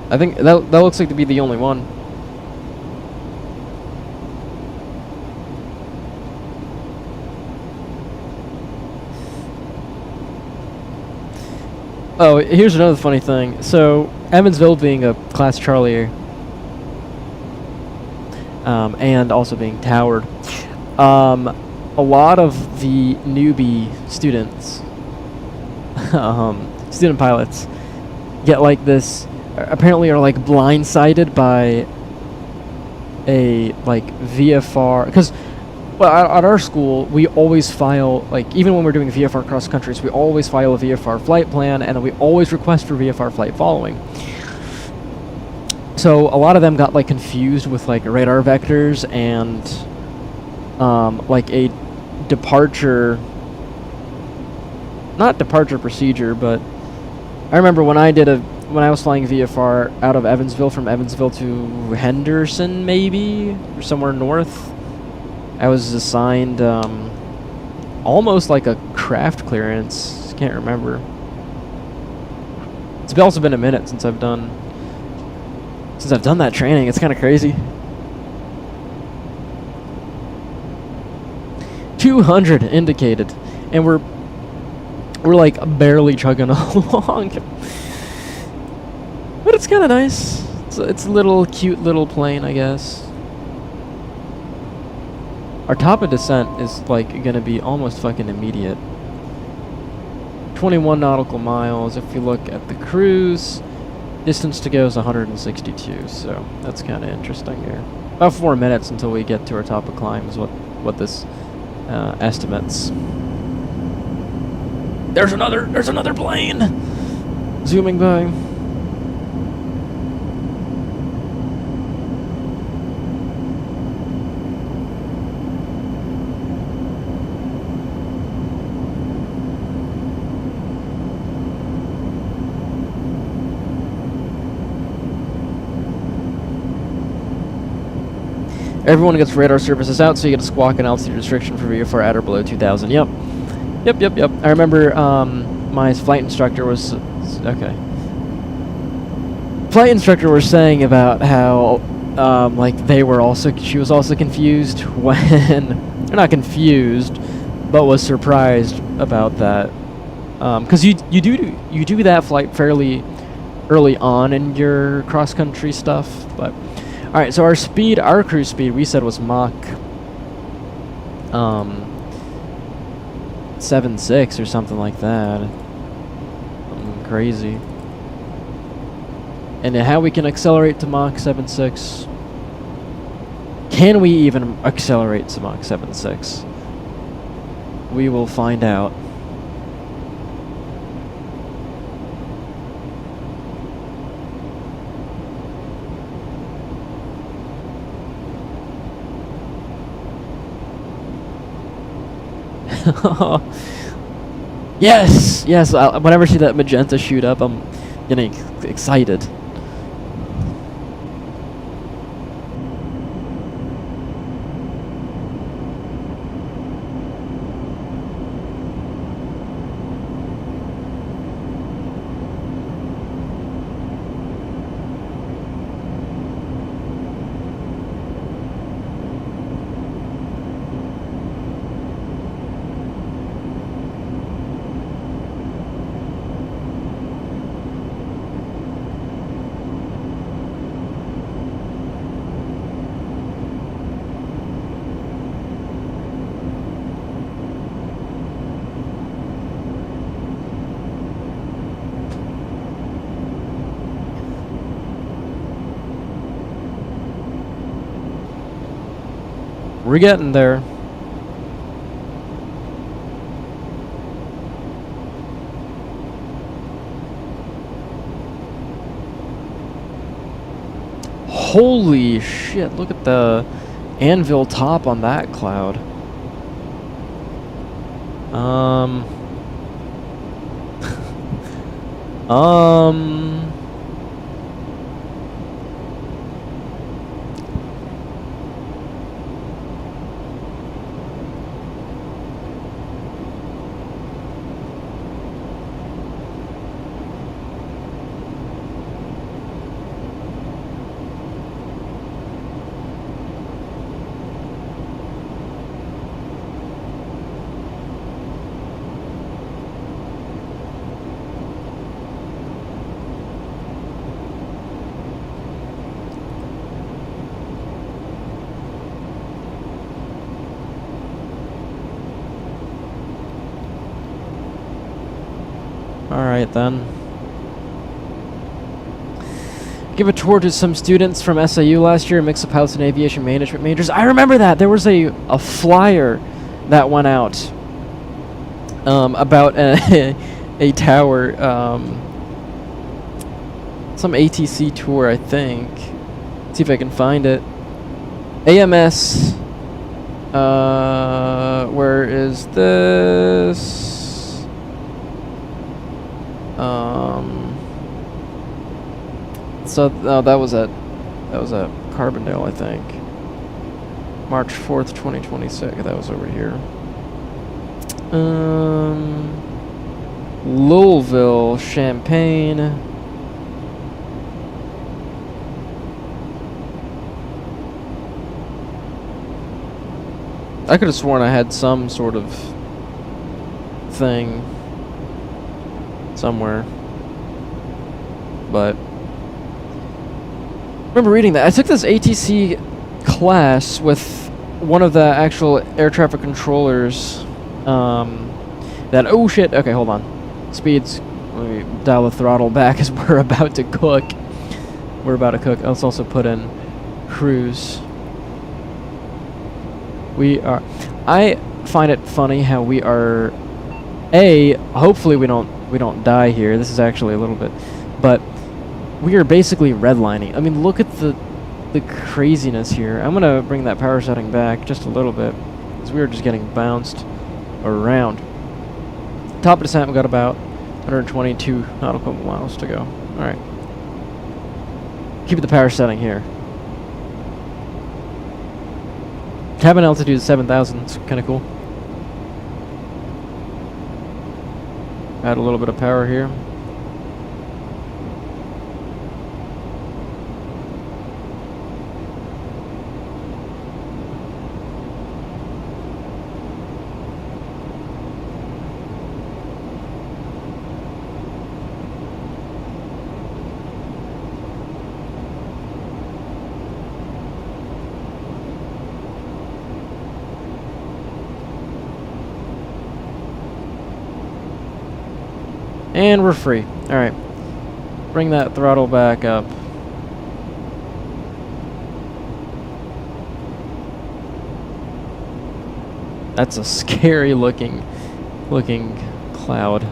I think that looks like to be the only one. Oh, here's another funny thing. So, Evansville being a Class Charlie, and also being towered, a lot of the newbie students, student pilots, get like this, apparently are like blindsided by a like VFR, because well, at our school we always file, like even when we're doing VFR cross countries, we always file a VFR flight plan, and then we always request for VFR flight following. So a lot of them got like confused with like radar vectors and like a departure, not departure procedure, but I remember when I was flying VFR out of Evansville, from Evansville to Henderson maybe, or somewhere north, I was assigned almost like a craft clearance. Can't remember. It's also been a minute since I've done that training. It's kind of crazy. 200 indicated, and we're like barely chugging along. But it's kind of nice. It's a little cute little plane, I guess. Our top of descent is like gonna be almost fucking immediate. 21 nautical miles. If you look at the cruise, distance to go is 162, so that's kind of interesting here. About 4 minutes until we get to our top of climb is what this estimates. There's another plane zooming by. Everyone gets radar services out, so you get a squawk and altitude restriction for VFR at or below 2,000. Yep. I remember my flight instructor was... Okay. Flight instructor was saying about how, like, she was also confused when... Or not confused, but was surprised about that. Because you do that flight fairly early on in your cross-country stuff, but... Alright, so our cruise speed, we said was Mach 7.6 or something like that. Something crazy. And how we can accelerate to Mach 7.6? Can we even accelerate to Mach 7.6? We will find out. Yes, yes. Whenever I see that magenta shoot up, I'm getting excited. We're getting there. Holy shit, look at the anvil top on that cloud. Alright then. Give a tour to some students from SIU last year, a mix of pilots and aviation management majors. I remember that! There was a flyer that went out about a tower, some ATC tour, I think. Let's see if I can find it. AMS, where is this? So that was at Carbondale, I think. March 4th, 2026. That was over here. Louisville, Champaign. I could have sworn I had some sort of thing somewhere, but I remember reading that. I took this ATC class with one of the actual air traffic controllers. That, oh shit, okay, hold on. Speeds, let me dial the throttle back as we're about to cook. We're about to cook. Let's also put in cruise. We are, I find it funny how we are, hopefully we don't die here. This is actually a little bit, but we are basically redlining. I mean, look at the craziness here. I'm gonna bring that power setting back just a little bit, because we are just getting bounced around. Top of descent, we got about 122 nautical miles to go. All right, keep the power setting here. Cabin altitude is 7,000. It's kind of cool. Add a little bit of power here. And we're free. Alright. Bring that throttle back up. That's a scary looking cloud.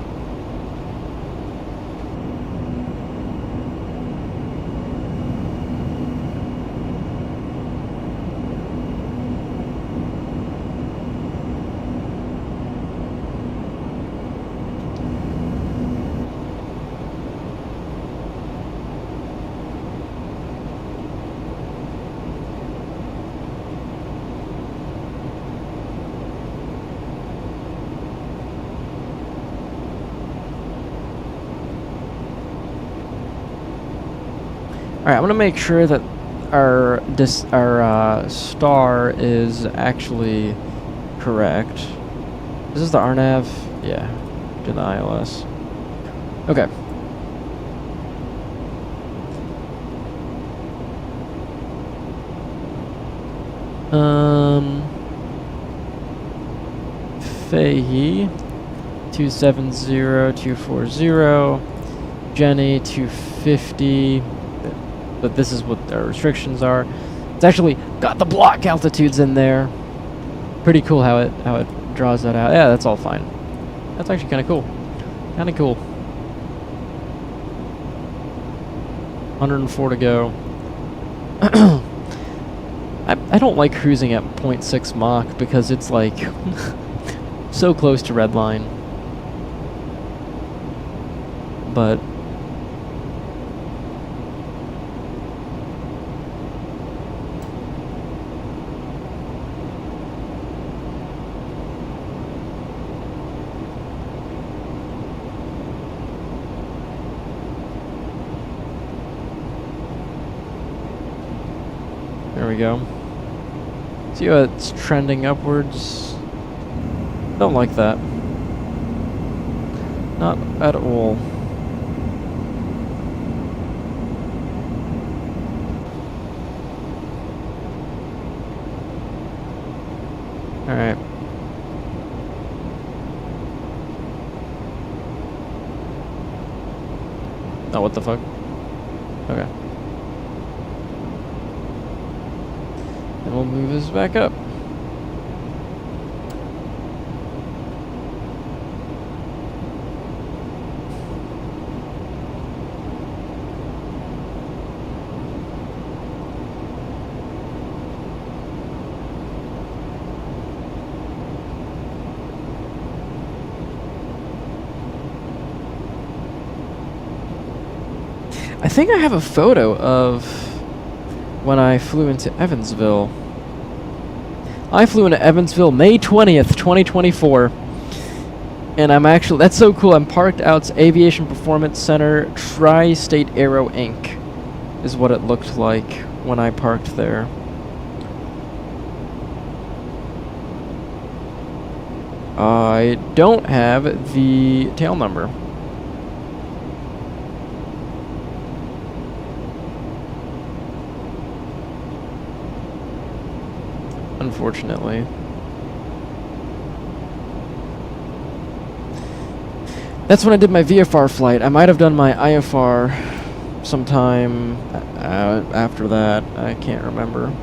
Alright, I'm gonna make sure that our star is actually correct. This is the RNAV? Yeah, to the ILS. Okay. Fahey 270240, Jenny 250, but this is what our restrictions are. It's actually got the block altitudes in there. Pretty cool how it draws that out. Yeah, that's all fine. That's actually kind of cool. Kind of cool. 104 to go. I don't like cruising at 0.6 Mach because it's like so close to redline. But there we go. See how it's trending upwards? Don't like that. Not at all. Alright. Oh, what the fuck? Okay. And we'll move this back up. I think I have a photo of when I flew into Evansville. I flew into Evansville May 20th, 2024. And I'm actually, that's so cool, I'm parked out Aviation Performance Center, Tri-State Aero Inc. is what it looked like when I parked there. I don't have the tail number. Unfortunately. That's when I did my VFR flight. I might have done my IFR sometime after that. I can't remember.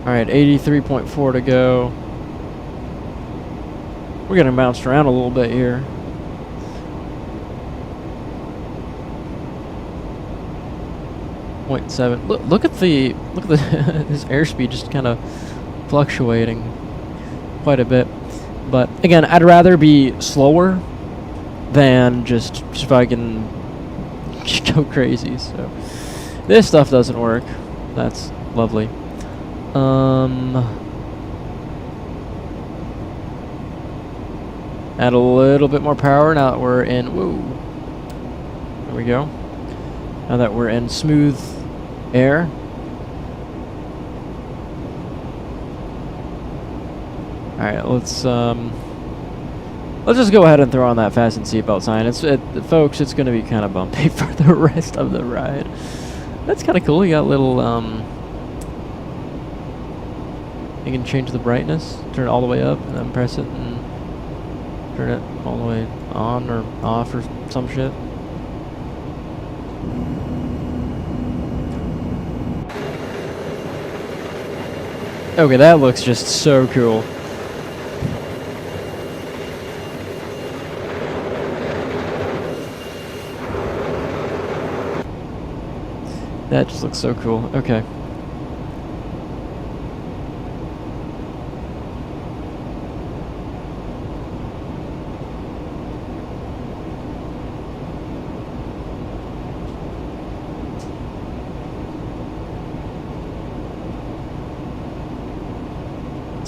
Alright, 83.4 to go. We're getting bounced around a little bit here. .7. Look at the his airspeed just kind of fluctuating quite a bit. But again, I'd rather be slower than just fucking go crazy. So this stuff doesn't work. That's lovely. Add a little bit more power now that we're in. Woo. There we go. Now that we're in smooth air. Alright, let's just go ahead and throw on that fasten seatbelt sign. Folks, it's gonna be kind of bumpy for the rest of the ride. That's kind of cool. You got little you can change the brightness, turn it all the way up, and then press it and turn it all the way on or off or some shit. Okay, that looks just so cool. That just looks so cool. Okay.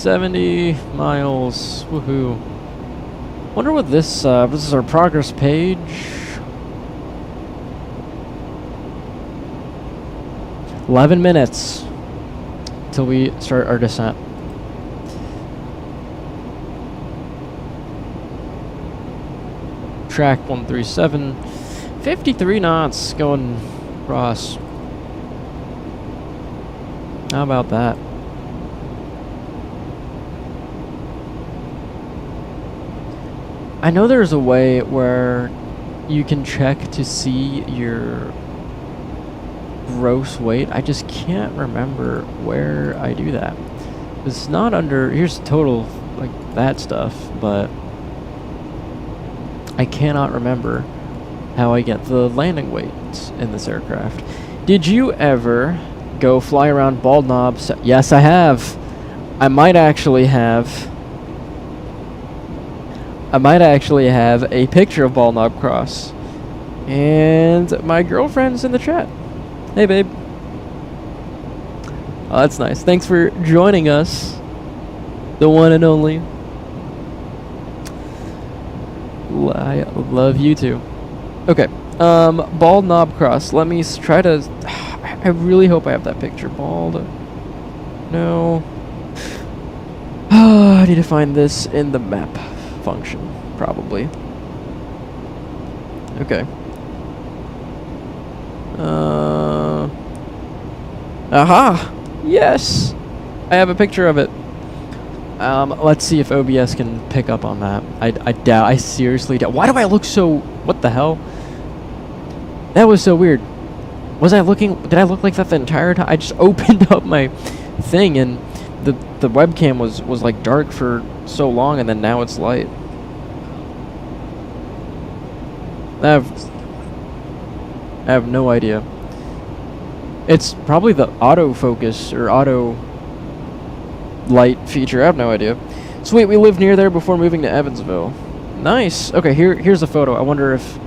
70 miles. Woohoo. Wonder what this is our progress page. "11 minutes till we start our descent." Track 137, 53 knots going across. How about that? I know there's a way where you can check to see your gross weight. I just can't remember where I do that. It's not under, here's total, like that stuff, but I cannot remember how I get the landing weights in this aircraft. Did you ever go fly around Bald Knob? Yes, I have. I might actually have a picture of Bald Knob Cross. And my girlfriend's in the chat. Hey, babe. Oh, that's nice. Thanks for joining us. The one and only. I love you too. Okay. Bald Knob Cross. Let me try to... I really hope I have that picture. Bald. No. I need to find this in the map function, probably. Okay. Aha! Yes! I have a picture of it. Let's see if OBS can pick up on that. I doubt. I seriously doubt. Why do I look so... What the hell? That was so weird. Was I looking... Did I look like that the entire time? I just opened up my thing and the webcam was like dark for so long and then now it's light. I have no idea. It's probably the autofocus or auto light feature. I have no idea. Sweet, we lived near there before moving to Evansville. Nice. Okay, here's a photo. I wonder if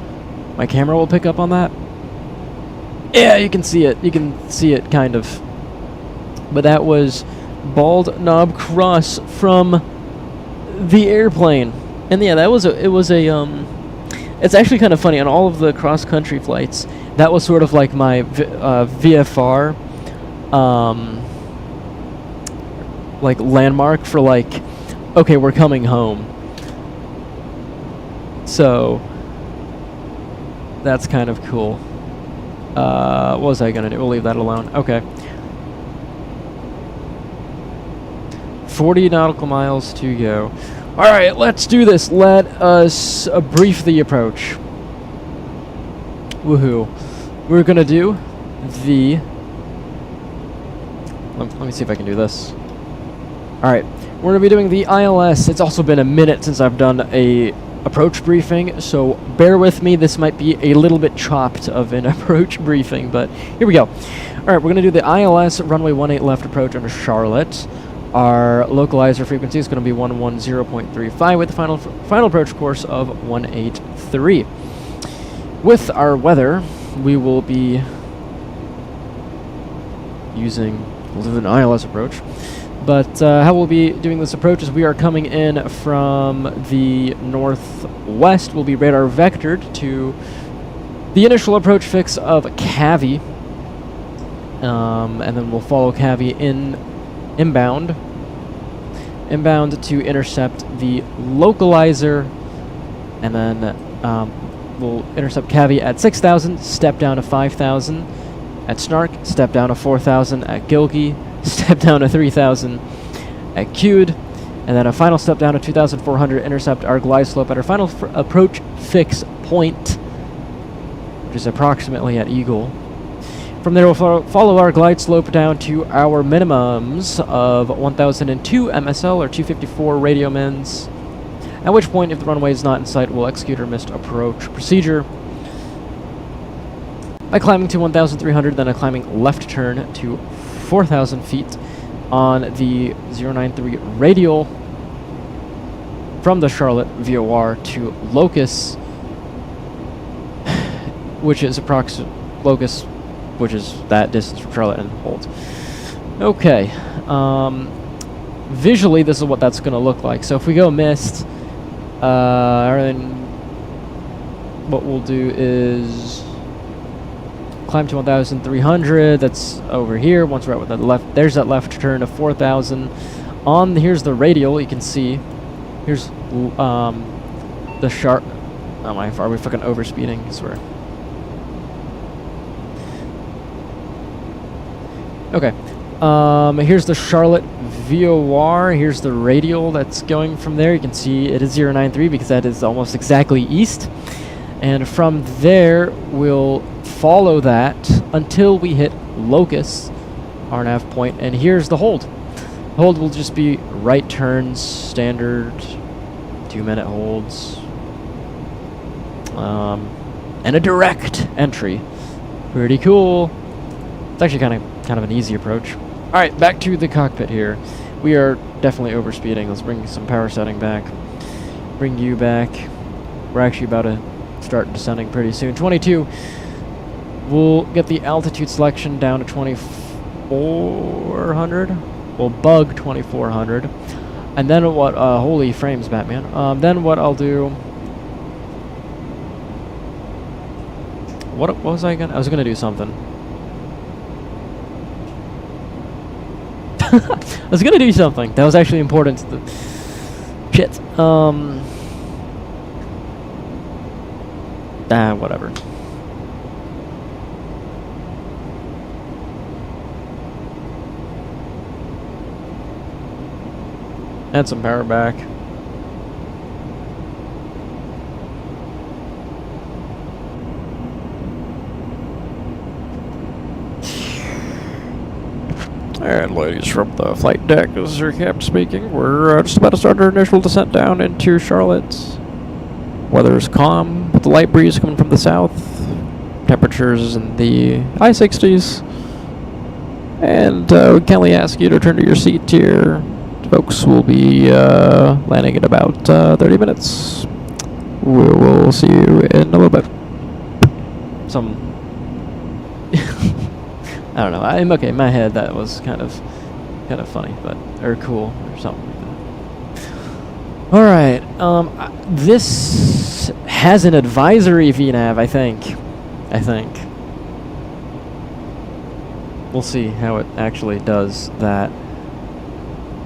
my camera will pick up on that. Yeah, you can see it. You can see it, kind of. But that was Bald Knob Cross from the airplane. And yeah, that was it's actually kind of funny. On all of the cross-country flights, that was sort of like my VFR, like landmark for like, okay, we're coming home. So that's kind of cool. What was I gonna do? We'll leave that alone. Okay. 40 nautical miles to go. Alright, let's do this. Let us brief the approach. Woohoo. We're gonna do the... Let me see if I can do this. Alright, we're gonna be doing the ILS. It's also been a minute since I've done a approach briefing, so bear with me. This might be a little bit chopped of an approach briefing, but here we go. Alright, we're gonna do the ILS runway 18 left approach under Charlotte. Our localizer frequency is going to be 110.35 with the final approach course of 183. With our weather, we will be we'll do an ILS approach. But how we'll be doing this approach is we are coming in from the northwest. We'll be radar vectored to the initial approach fix of KEVV. And then we'll follow KEVV inbound to intercept the localizer, and then we'll intercept KEVV at 6,000, step down to 5,000 at Snark, step down to 4,000 at Gilkey, step down to 3,000 at Q'd, and then a final step down to 2,400, intercept our glide slope at our final approach fix point, which is approximately at Eagle. From there, we'll follow our glide slope down to our minimums of 1,002 MSL or 254 radio mins, at which point, if the runway is not in sight, we'll execute our missed approach procedure by climbing to 1,300, then a climbing left turn to 4,000 feet on the 093 radial from the Charlotte VOR to Locus, which is which is that distance from Charlotte, and hold. Okay. visually, this is what that's going to look like. So if we go mist, then what we'll do is climb to 1,300. That's over here. Once we're at the left, there's that left turn to 4,000. Here's the radial. You can see. Here's the sharp. Oh my! Are we fucking overspeeding? I swear. Okay. Here's the Charlotte VOR. Here's the radial that's going from there. You can see it is 093 because that is almost exactly east. And from there, we'll follow that until we hit Locust, our nav point. And here's the hold. The hold will just be right turns, standard 2-minute holds, and a direct entry. Pretty cool. It's actually kind of an easy approach. All right, back to the cockpit here. We are definitely overspeeding. Let's bring some power setting back. Bring you back. We're actually about to start descending pretty soon. 22. We'll get the altitude selection down to 2,400. We'll bug 2,400. And then what, holy frames, Batman. Then what I'll do... What was I was gonna do something. I was gonna do something. That was actually important to the... Shit. Whatever. Add some power back. And ladies from the flight deck, this is your captain speaking. We're just about to start our initial descent down into Charlotte. Weather's calm, with the light breeze coming from the south. Temperatures in the high 60s. And we kindly ask you to return to your seat here. Folks will be landing in about 30 minutes. We will see you in a little bit. I don't know. I'm okay. In my head, that was kind of funny, or cool, or something like that. All right. This has an advisory VNav, I think. We'll see how it actually does that.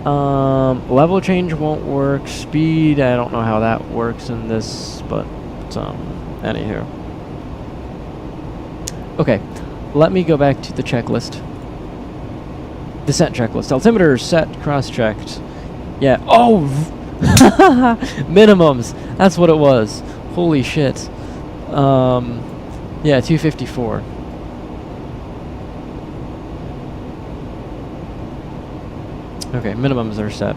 Level change won't work. Speed, I don't know how that works in this, but anywho. Okay. Let me go back to the checklist. Descent checklist. Altimeter set, cross-checked. Yeah. Oh! Minimums. That's what it was. Holy shit. Yeah, 254. Okay, minimums are set.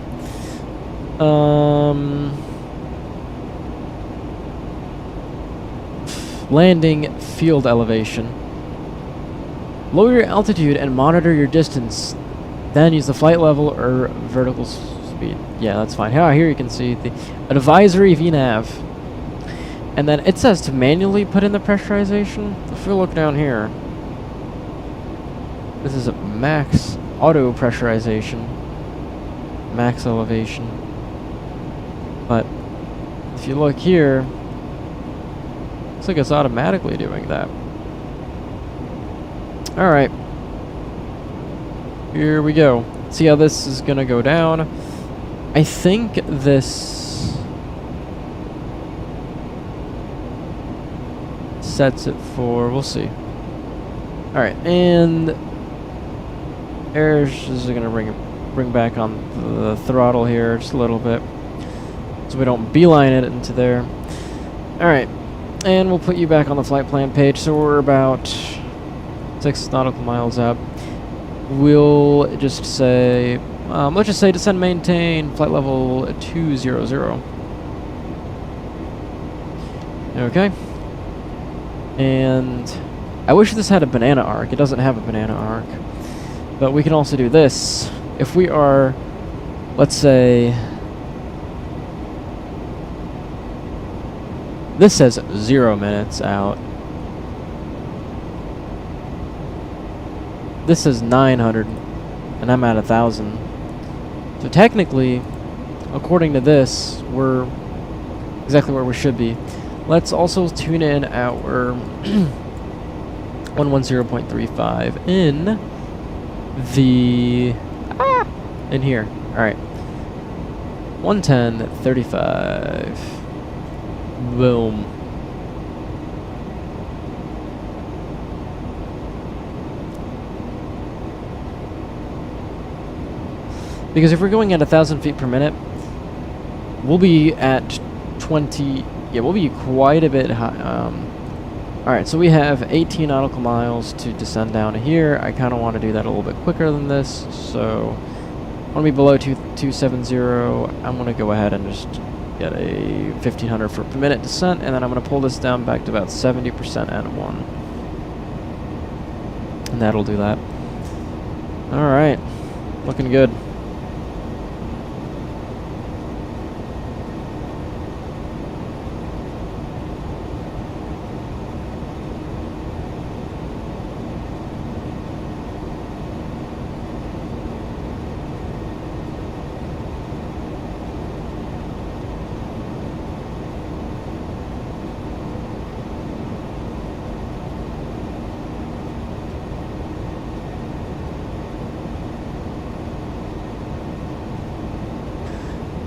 Landing field elevation. Lower your altitude and monitor your distance. Then use the flight level or vertical speed. Yeah, that's fine. Here you can see the advisory VNav. And then it says to manually put in the pressurization. If we look down here, this is a max auto pressurization, max elevation. But if you look here, looks like it's automatically doing that. Alright. Here we go. See how this is gonna go down. I think this sets it for, we'll see. Alright, and there's just gonna bring back on the throttle here just a little bit, so we don't beeline it into there. Alright, and we'll put you back on the flight plan page, so we're about 6 nautical miles out. We'll just say, let's just say descend maintain, flight level 200. Okay. And I wish this had a banana arc. It doesn't have a banana arc. But we can also do this. If we are, let's say, this says 0 minutes out. This says 900, and I'm at 1,000. So technically, according to this, we're exactly where we should be. Let's also tune in our 110.35 in the in here. All right, 110.35. Boom. Because if we're going at 1,000 feet per minute, we'll be at 20. Yeah, we'll be quite a bit high. Alright, so we have 18 nautical miles to descend down to here. I kind of want to do that a little bit quicker than this, so I want to be below 270. I'm going to go ahead and just get a 1,500 foot per minute descent, and then I'm going to pull this down back to about 70% N1. And that'll do that. Alright, looking good.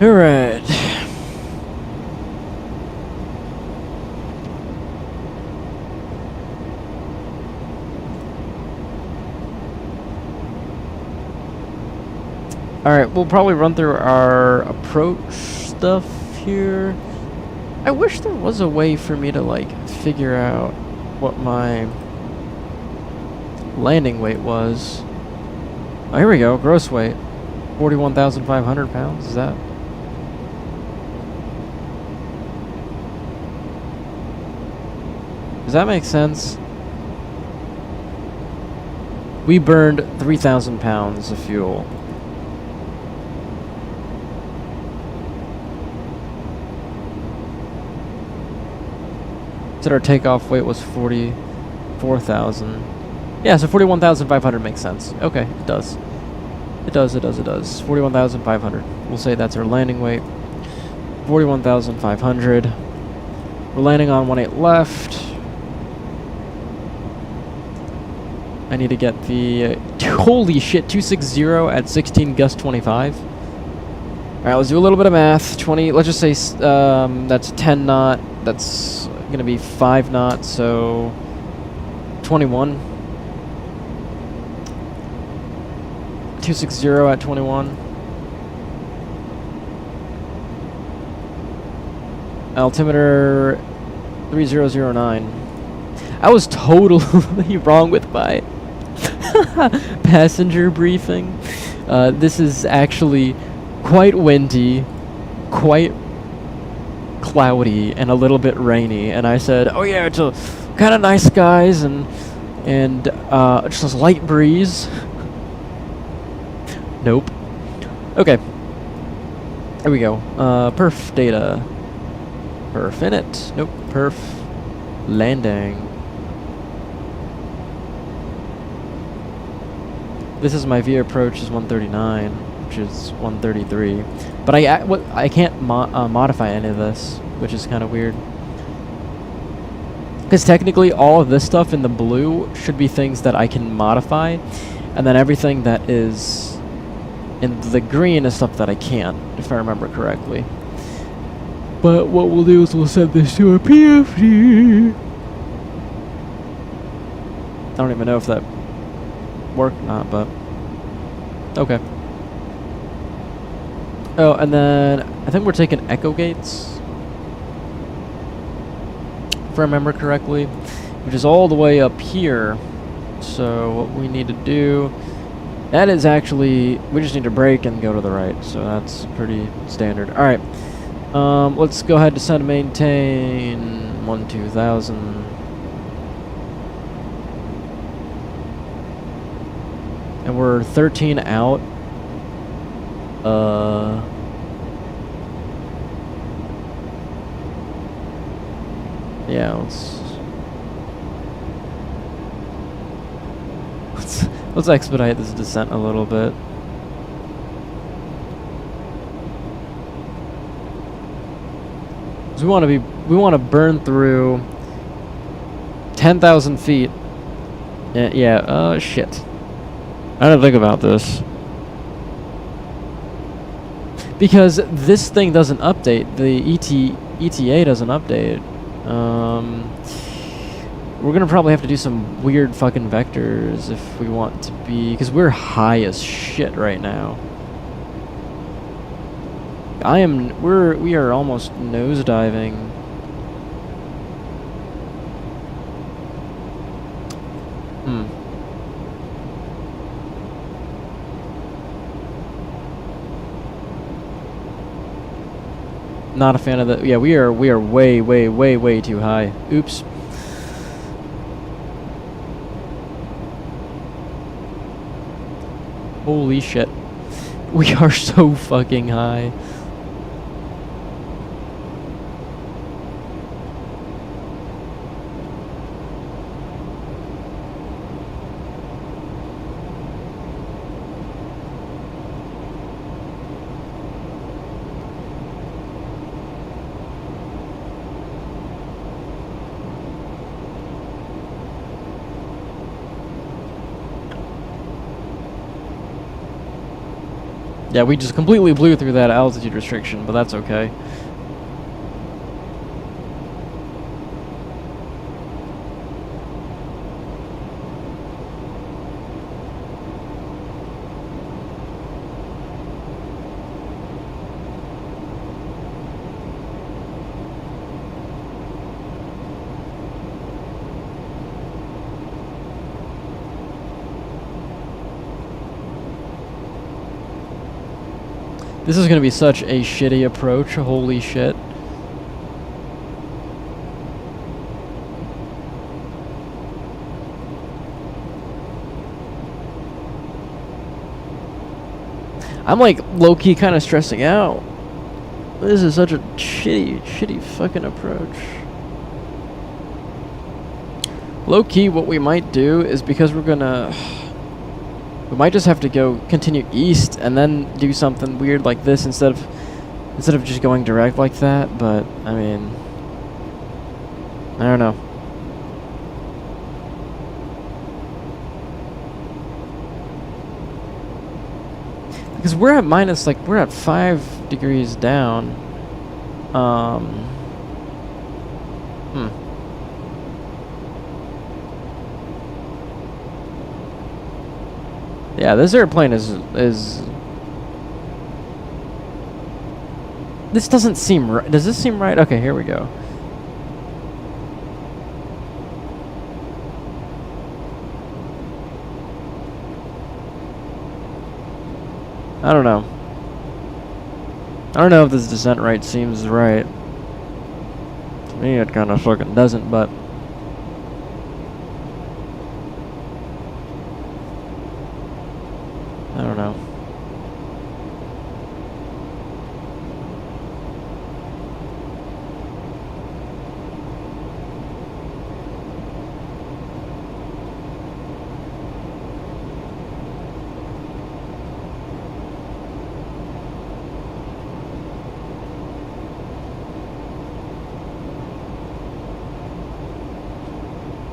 Alright. Alright, we'll probably run through our approach stuff here. I wish there was a way for me to, like, figure out what my landing weight was. Oh, here we go, gross weight. 41,500 pounds, is that? Does that make sense? We burned 3,000 pounds of fuel. Said our takeoff weight was 44,000. Yeah, so 41,500 makes sense. Okay, it does. It does. 41,500. We'll say that's our landing weight. 41,500. We're landing on 18 left. I need to get the holy shit, 260 at 16 gust 25. Alright, let's do a little bit of math. 20, let's just say that's 10 knot. That's gonna be 5 knots, so 21. 260 at 21. Altimeter 3009. I was totally wrong with my passenger briefing. This is actually quite windy, quite cloudy, and a little bit rainy. And I said, "Oh yeah, it's a kind of nice skies and just a light breeze." Nope. Okay. Here we go. Perf data. Perf init. Nope. Perf landing. This is my via approach is 139, which is 133. But I can't modify any of this, which is kind of weird. Because technically all of this stuff in the blue should be things that I can modify, and then everything that is in the green is stuff that I can't, if I remember correctly. But what we'll do is we'll set this to a PFD. I don't even know if that worked or not, but okay. Oh, and then I think we're taking echo gates, if I remember correctly, which is all the way up here. So what we need to do, that is actually, we just need to brake and go to the right, so that's pretty standard. Alright, let's go ahead, descend and maintain 12,000. And we're 13 out. Yeah, let's expedite this descent a little bit. 'Cause we want to burn through 10,000 feet. Yeah, shit. I didn't think about this. Because this thing doesn't update, the ETA doesn't update. We're gonna probably have to do some weird fucking vectors if we want to be, because we're high as shit right now. We are almost nosediving. Not a fan of the. Yeah, we are way too high. Oops. Holy shit. We are so fucking high. Yeah, we just completely blew through that altitude restriction, but that's okay. This is going to be such a shitty approach, holy shit. I'm like low-key kind of stressing out. This is such a shitty fucking approach. Low-key, what we might do is, because we're gonna... we might just have to go continue east and then do something weird like this instead of just going direct like that, but I mean, I don't know. Because we're at minus, like, we're at 5 degrees down. Yeah, this airplane is... This doesn't seem right. Does this seem right? Okay, here we go. I don't know. I don't know if this descent rate seems right. To me, it kind of fucking doesn't, but... I don't know.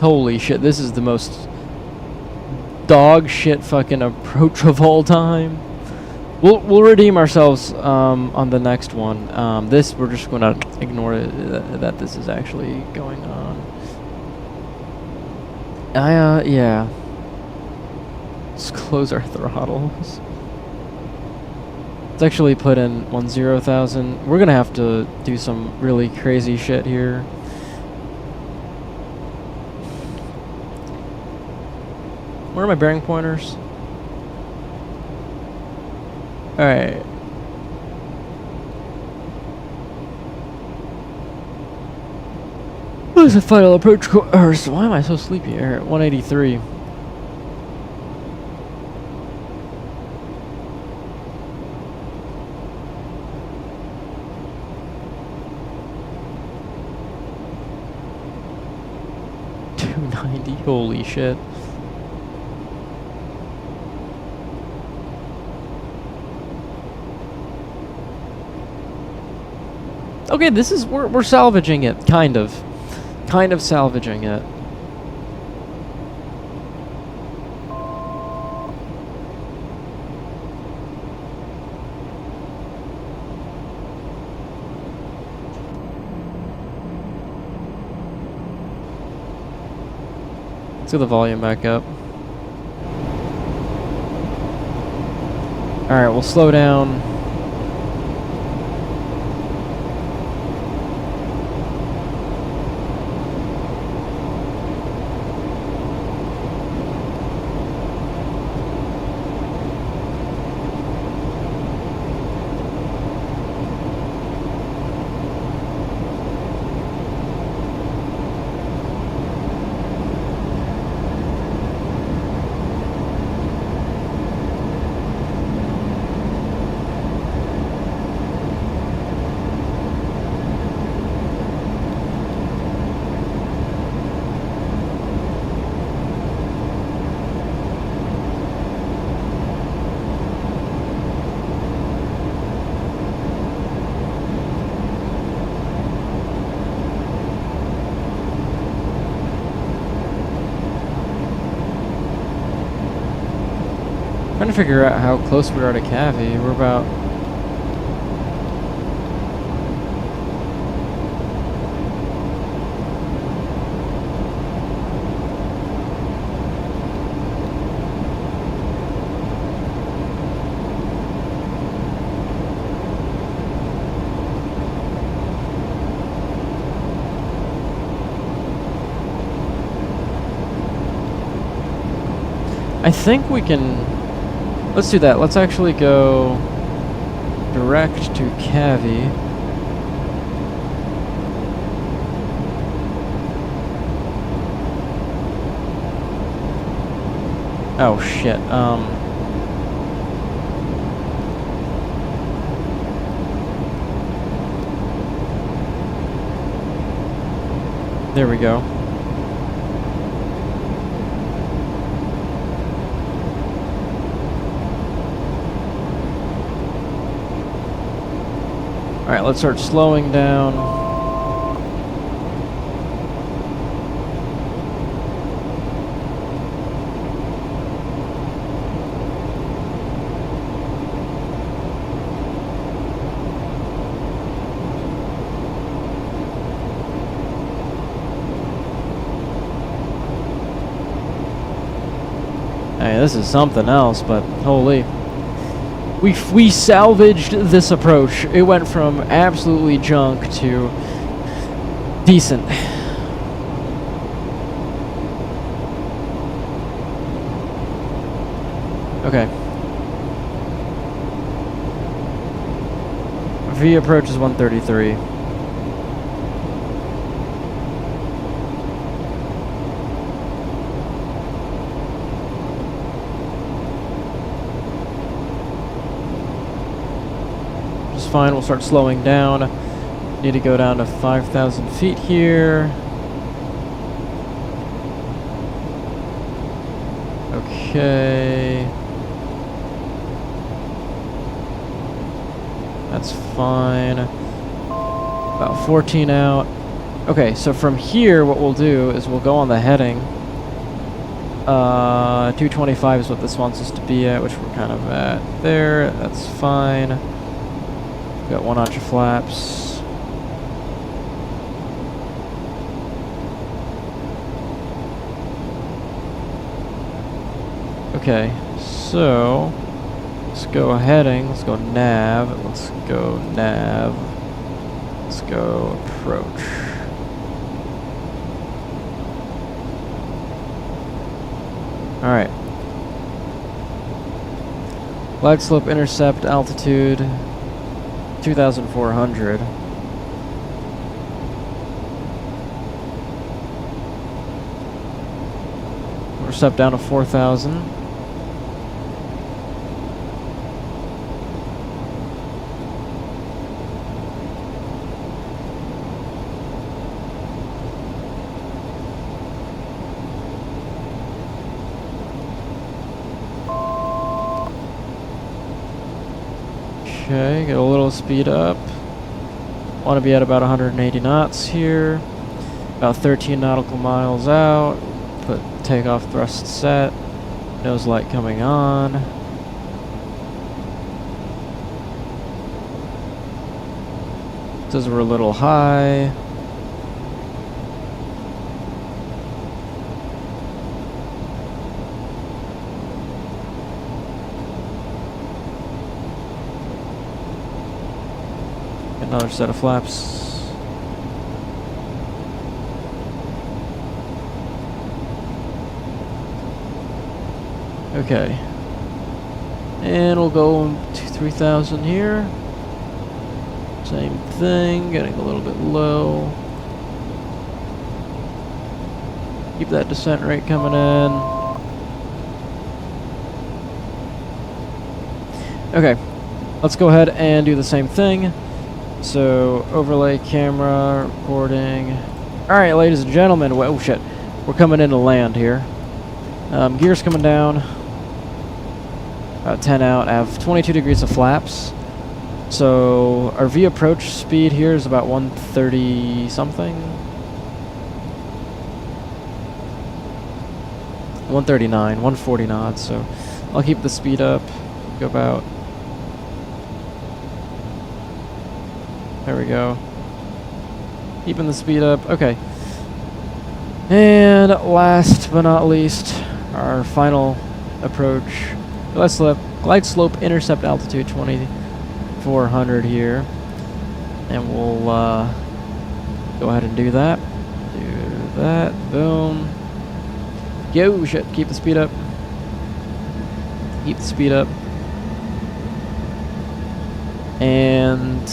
Holy shit, this is the most dog shit fucking approach of all time. We'll redeem ourselves on the next one. This, we're just gonna ignore that this is actually going on. Yeah. Let's close our throttles. Let's actually put in 10,000. We're gonna have to do some really crazy shit here. Where are my bearing pointers? Alright. What is the final approach course? Why am I so sleepy? Alright, 183. $290, holy shit. Okay, this is we're salvaging it, kind of salvaging it. Let's get the volume back up. All right, we'll slow down. Trying to figure out how close we are to KEVV. We're about... I think we can... Let's do that. Let's actually go direct to KEVV. Oh shit. There we go. Alright, let's start slowing down. Hey, this is something else, but holy. We salvaged this approach. It went from absolutely junk to decent. Okay. V approach is 133. Fine, we'll start slowing down. Need to go down to 5,000 feet here. Okay. That's fine. About 14 out. Okay, so from here, what we'll do is we'll go on the heading. 225 is what this wants us to be at, which we're kind of at there. That's fine. Got 1 notch of flaps. Okay, so let's go heading. Let's go nav. Let's go nav. Let's go approach. All right. Glide slope intercept altitude 2,400. We're step down to 4,000. Okay, get a little speed up. Want to be at about 180 knots here. About 13 nautical miles out. Put takeoff thrust set. Nose light coming on. Says we're a little high. Another set of flaps. Okay. And we'll go to 3,000 here. Same thing, getting a little bit low. Keep that descent rate coming in. Okay, let's go ahead and do the same thing. So, overlay camera, recording. Alright, ladies and gentlemen, oh shit, we're coming into land here. Gears coming down. About 10 out, I have 22 degrees of flaps. So, our V approach speed here is about 130 something. 139, 140 knots, so I'll keep the speed up. Go about. There we go. Keeping the speed up. Okay. And last but not least, our final approach. Glide slope intercept altitude 2400 here. And we'll go ahead and do that. Do that. Boom. Yo, shit. Keep the speed up. Keep the speed up. And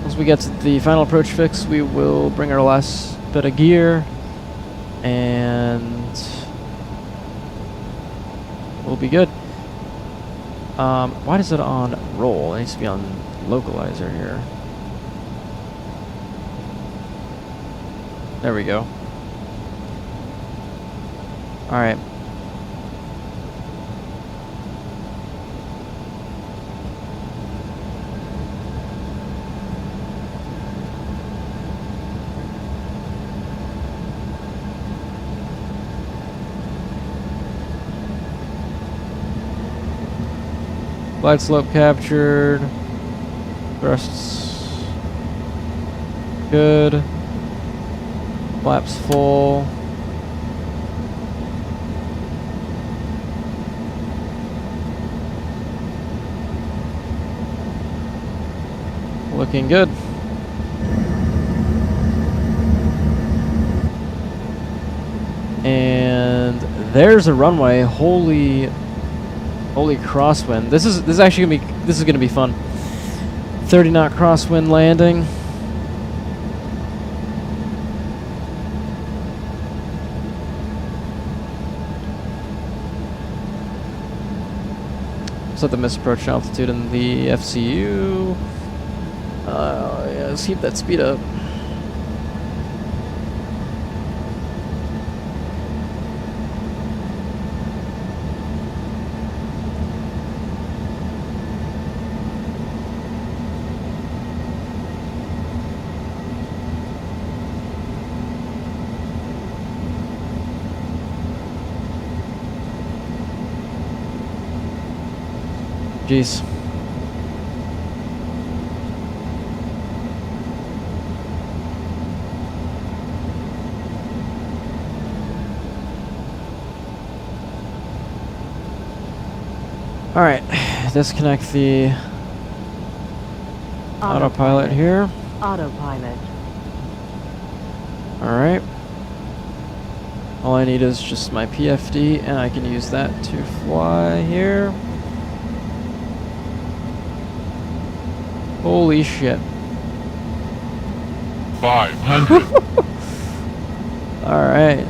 once we get to the final approach fix, we will bring our last bit of gear and we'll be good. Why is it on roll? It needs to be on localizer here. There we go. Alright. Glide slope captured. Thrusts good. Flaps full. Looking good. And there's a runway. Holy crosswind. This is actually gonna be fun. 30 knot crosswind landing. Set the misapproach altitude in the FCU. Yeah, let's keep that speed up. Jeez. All right, disconnect the autopilot here. Autopilot. All right. All I need is just my PFD, and I can use that to fly here. Holy shit. 500. All right.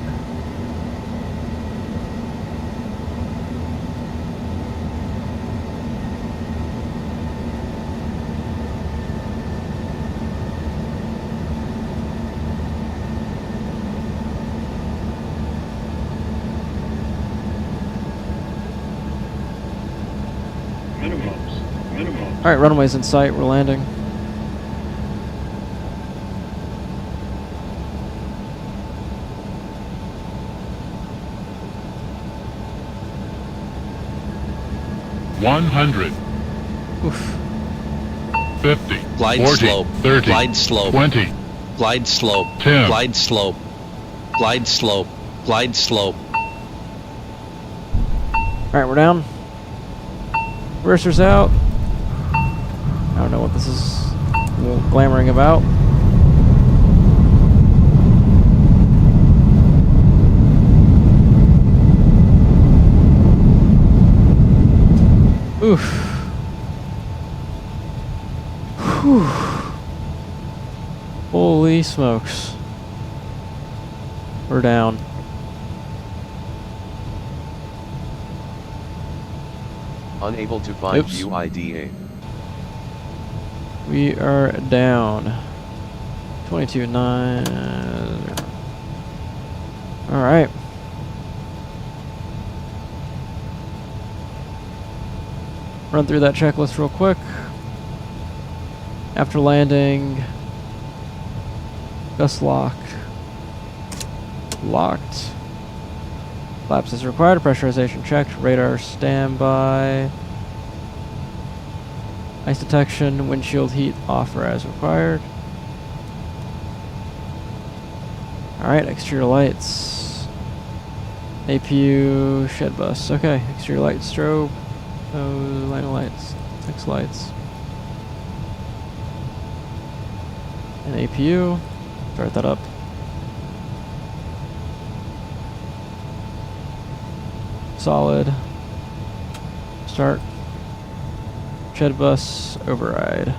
Minimums. All right, runway's in sight. We're landing. 100. Oof. 50. Glide 40. slope. 30. Glide slope. 20. Glide slope. 10. Glide slope. Glide slope. Glide slope. Alright, we're down. Reverser's out. I don't know what this is glamoring about. Oof. Whew. Holy smokes. We're down. Unable to find Oops. view IDA. We are down. 22.9. Alright. Run through that checklist real quick. After landing, gust locked. Locked. Flaps is required. Pressurization checked. Radar standby. Ice detection. Windshield heat off or as required. Alright, exterior lights. APU shed bus. Okay, exterior light strobe. Line lights. 6 lights. And APU. Start that up. Solid. Start. Shed bus override.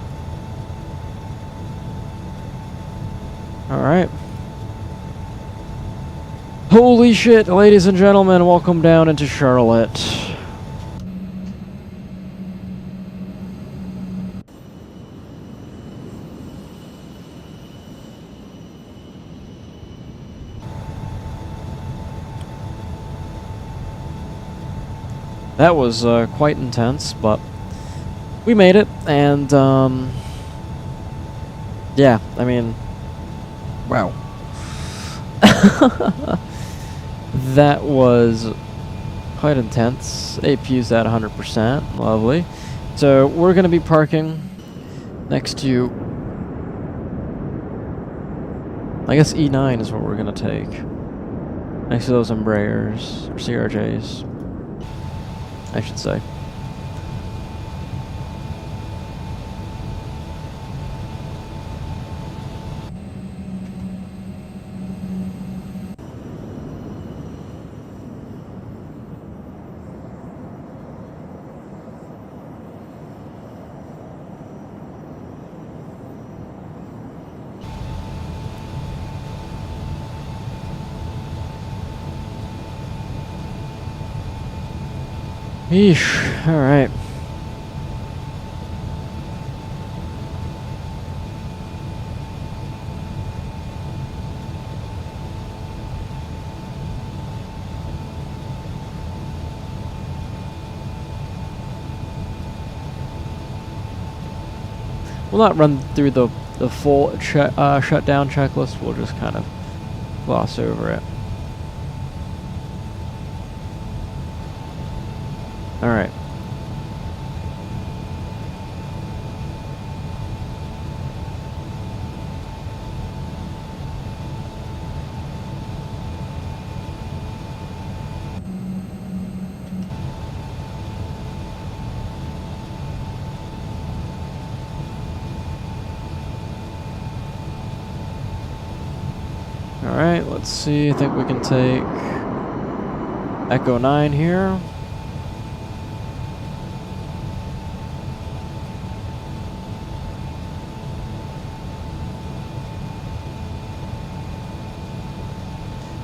Alright. Holy shit, ladies and gentlemen, welcome down into Charlotte. That was quite intense, but we made it, and yeah, I mean, wow. That was quite intense. APU's at 100%, lovely. So we're going to be parking next to, I guess E9 is what we're going to take. Next to those Embraers, or CRJs. I should say. Yeesh, alright. We'll not run through the full shutdown checklist, we'll just kind of gloss over it. Alright. Alright, let's see. I think we can take Echo 9 here.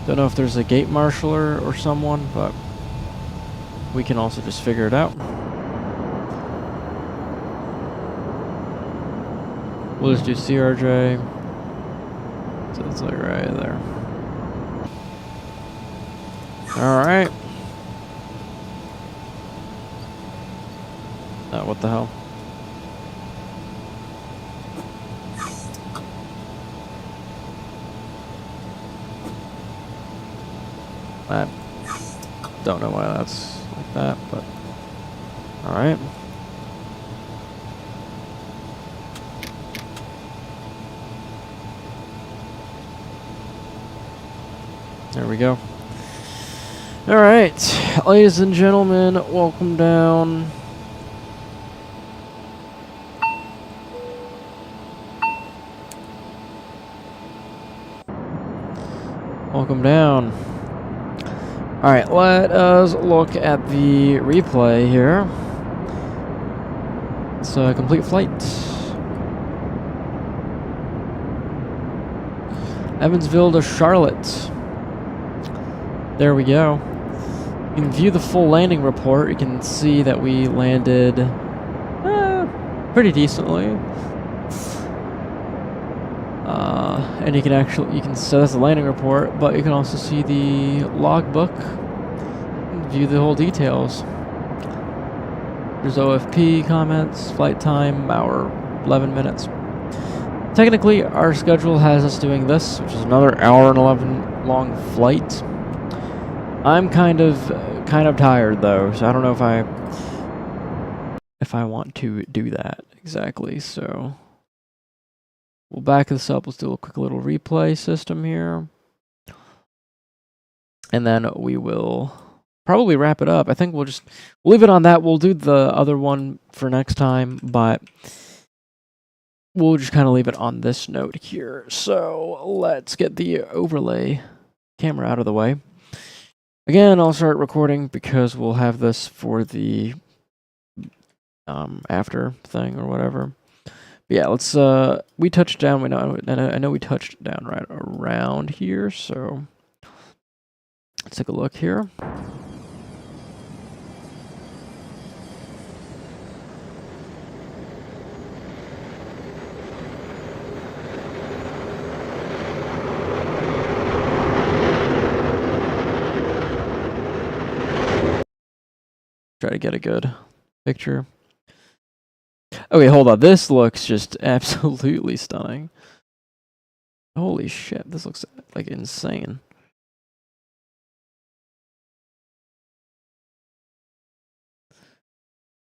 Don't know if there's a gate marshaller or someone, but we can also just figure it out. We'll just do CRJ. So it's like right there. Alright. What the hell? I don't know why that's like that, but All right. There we go. All right, ladies and gentlemen, welcome down. Welcome down. All right, let us look at the replay here. It's a complete flight. Evansville to Charlotte. There we go. You can view the full landing report. You can see that we landed pretty decently. And you can so that's the landing report, but you can also see the logbook, view the whole details. There's OFP comments, flight time, hour, 11 minutes. Technically, our schedule has us doing this, which is another hour and 11 long flight. I'm kind of tired though, so I don't know if I want to do that exactly. So we'll back this up. Let's do a quick little replay system here, and then we will probably wrap it up. I think we'll leave it on that. We'll do the other one for next time, but we'll just kind of leave it on this note here. So let's get the overlay camera out of the way. Again, I'll start recording because we'll have this for the after thing or whatever. But yeah, let's we touched down. I know we touched down right around here, so let's take a look here. Try to get a good picture. Okay, hold on. This looks just absolutely stunning. Holy shit, this looks like insane.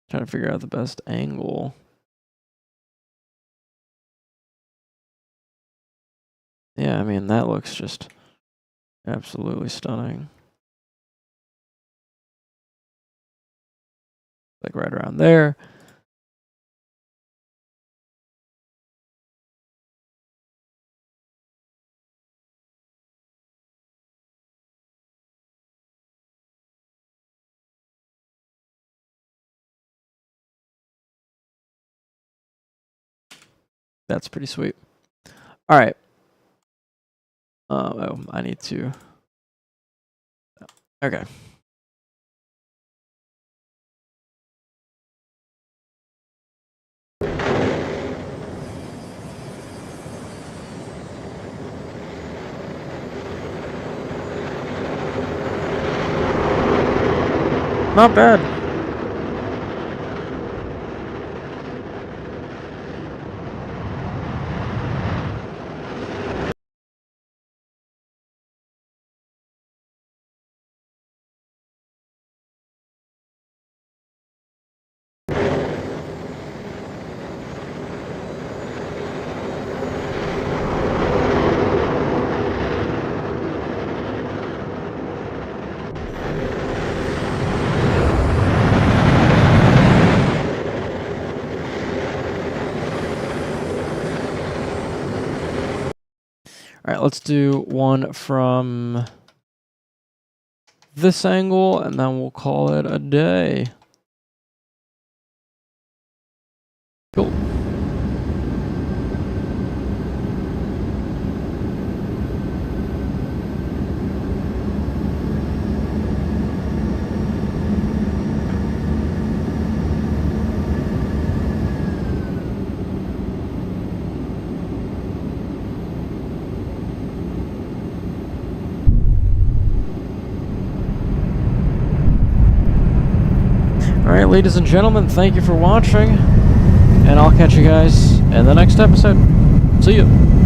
Trying to figure out the best angle. Yeah, I mean, that looks just absolutely stunning. Like right around there. That's pretty sweet. All right. Oh, I need to. Okay. Not bad. All right, let's do one from this angle, and then we'll call it a day. Cool. Alright, ladies and gentlemen, thank you for watching, and I'll catch you guys in the next episode. See you.